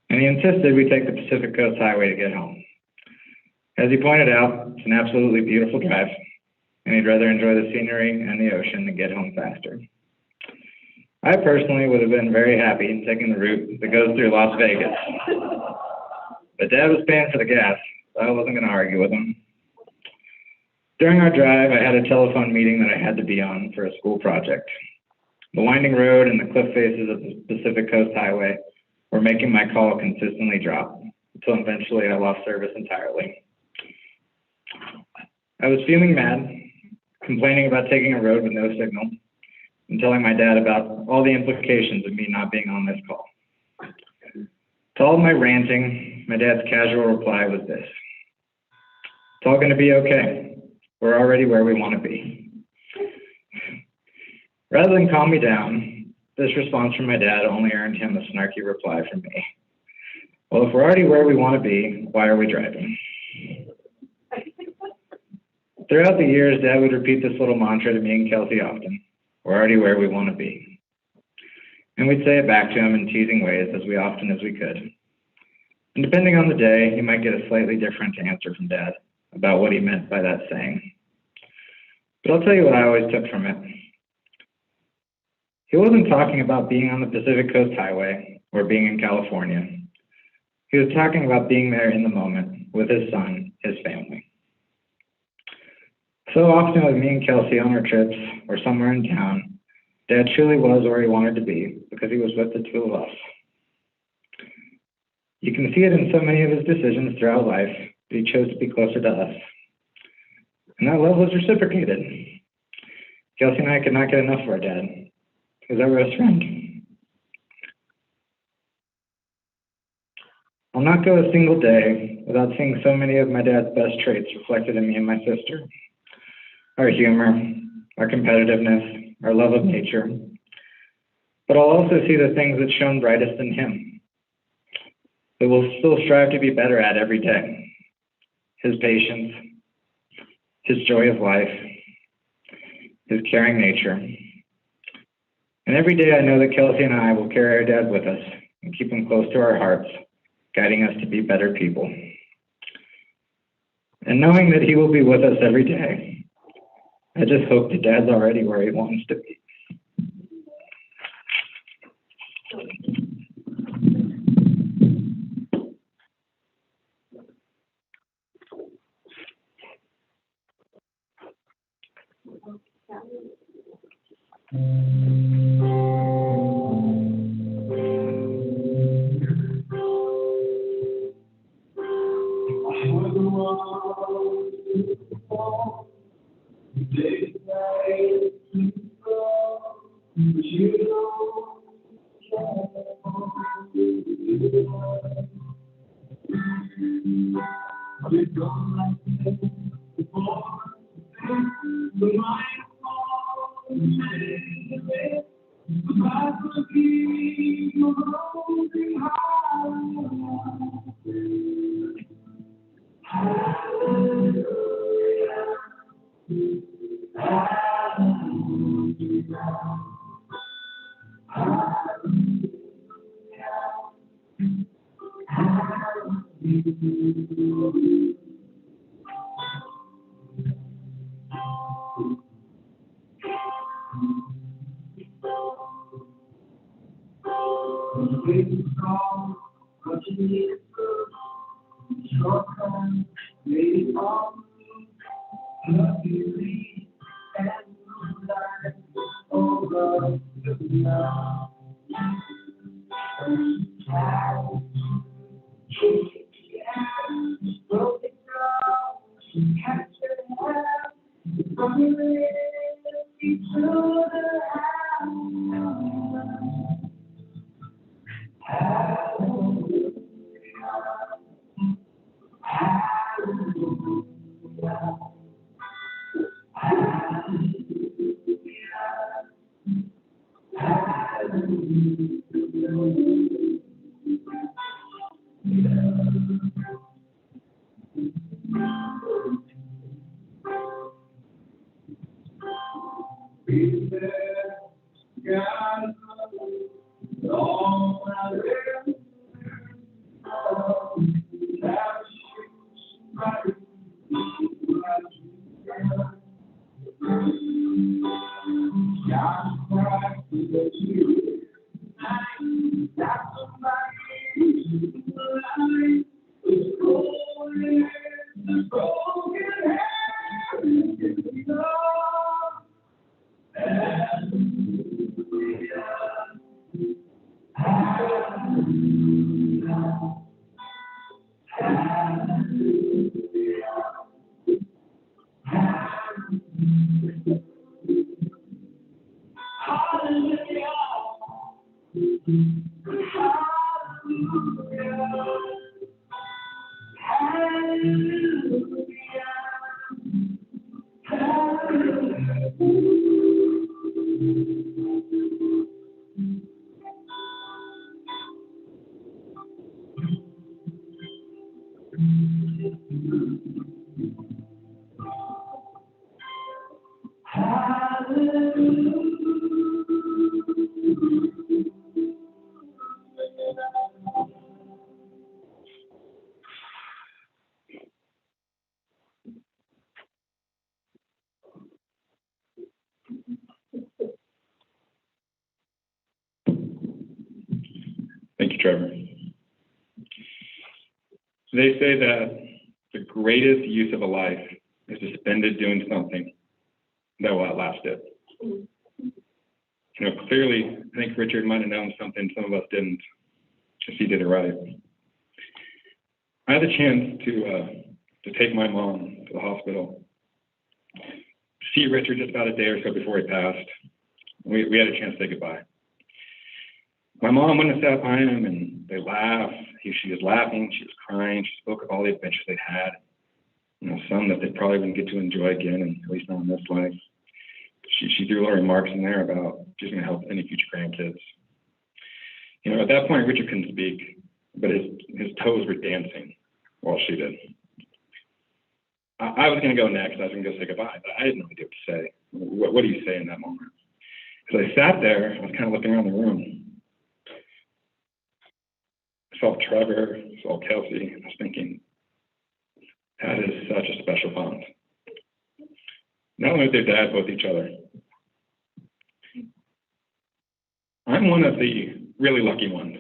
and he insisted we take the Pacific Coast Highway to get home. As he pointed out, it's an absolutely beautiful drive, and he'd rather enjoy the scenery and the ocean than get home faster. I personally would have been very happy in taking the route that goes through Las Vegas. But Dad was paying for the gas, so I wasn't going to argue with him. During our drive, I had a telephone meeting that I had to be on for a school project. The winding road and the cliff faces of the Pacific Coast Highway were making my call consistently drop, until eventually I lost service entirely. I was feeling mad, complaining about taking a road with no signal, and telling my dad about all the implications of me not being on this call. To all of my ranting, my dad's casual reply was this: "It's all going to be okay. We're already where we want to be." Rather than calm me down, this response from my dad only earned him a snarky reply from me. "Well, if we're already where we want to be, why are we driving?" Throughout the years, Dad would repeat this little mantra to me and Kelsey often: "We're already where we want to be." And we'd say it back to him in teasing ways as often as we could. And depending on the day, you might get a slightly different answer from Dad about what he meant by that saying. But I'll tell you what I always took from it. He wasn't talking about being on the Pacific Coast Highway or being in California. He was talking about being there in the moment with his son, his family. So often with me and Kelsey on our trips or somewhere in town, Dad truly was where he wanted to be because he was with the two of us. You can see it in so many of his decisions throughout life, but he chose to be closer to us. And that love was reciprocated. Kelsey and I could not get enough of our dad. He was our best friend. I'll not go a single day without seeing so many of my dad's best traits reflected in me and my sister. Our humor, our competitiveness, our love of nature. But I'll also see the things that shone brightest in him, that we'll still strive to be better at every day. His patience, his joy of life, his caring nature. And every day I know that Kelsey and I will carry our dad with us and keep him close to our hearts, guiding us to be better people. And knowing that he will be with us every day, I just hope that Dad's already where he wants to be. Thank you, Trevor. They say that the greatest use of a life is to spend it doing something that will outlast it. Clearly, I think Richard might have known something some of us didn't, because he did it right. I had the chance to take my mom to the hospital, see Richard just about a day or so before he passed. We had a chance to say goodbye. My mom went and sat by him, and they laughed. She was laughing, she was crying, she spoke of all the adventures they'd had, some that they probably wouldn't get to enjoy again, and at least not in this life. She threw little remarks in there about just going to help any future grandkids. At that point, Richard couldn't speak, but his toes were dancing while she did. I was going to go next. I was going to go say goodbye, but I had no idea what to say. What do you say in that moment? Because I sat there, I was kind of looking around the room. I saw Trevor, I saw Kelsey, and I was thinking, that is such a special bond. Not only with their dad, but with each other. I'm one of the really lucky ones.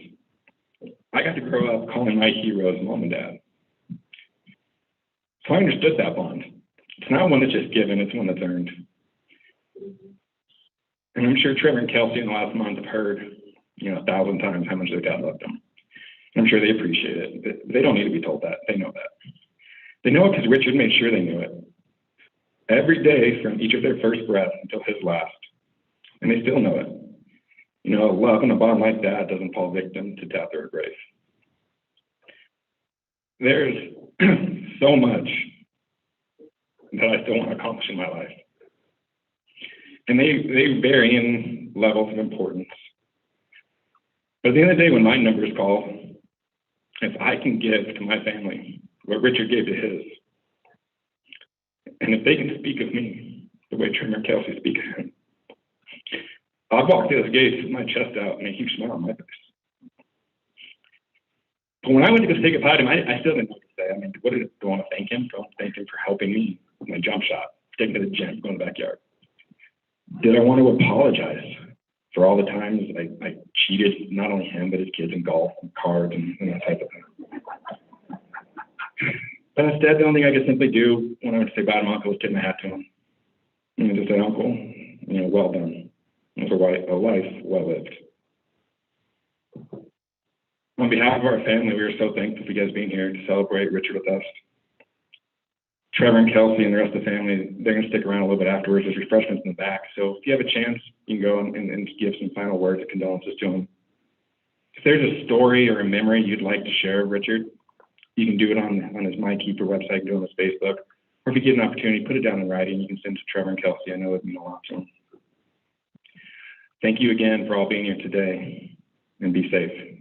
I got to grow up calling my heroes mom and dad. So I understood that bond. It's not one that's just given, it's one that's earned. And I'm sure Trevor and Kelsey in the last month have heard, 1,000 times how much their dad loved them. I'm sure they appreciate it. They don't need to be told that. They know that. They know it because Richard made sure they knew it. Every day from each of their first breath until his last. And they still know it. Love and a bond like that doesn't fall victim to death or a grave. There's so much that I still want to accomplish in my life. And they vary in levels of importance. But at the end of the day, when my numbers call, if I can give to my family what Richard gave to his, and if they can speak of me the way Trevor and Kelsey speak of him, I'll walk through those gates with my chest out and a huge smile on my face. But when I went to go say goodbye to him, I still didn't know what to say. I mean, what do I want to thank him? Do I want to thank him for helping me with my jump shot, taking to the gym, going to the backyard? Did I want to apologize for all the times I cheated not only him, but his kids in golf and cards and that type of thing? But instead, the only thing I could simply do when I went to say bye to my uncle was tip my hat to him. And just say, Uncle, well done. It was a life well lived. On behalf of our family, we are so thankful for you guys being here to celebrate Richard with us. Trevor and Kelsey and the rest of the family, they're going to stick around a little bit afterwards. There's refreshments in the back. So if you have a chance, you can go and give some final words of condolences to him. If there's a story or a memory you'd like to share, Richard, you can do it on his MyKeeper website, do it on his Facebook. Or if you get an opportunity, put it down in writing. You can send it to Trevor and Kelsey. I know it would mean a lot to them. Thank you again for all being here today, and be safe.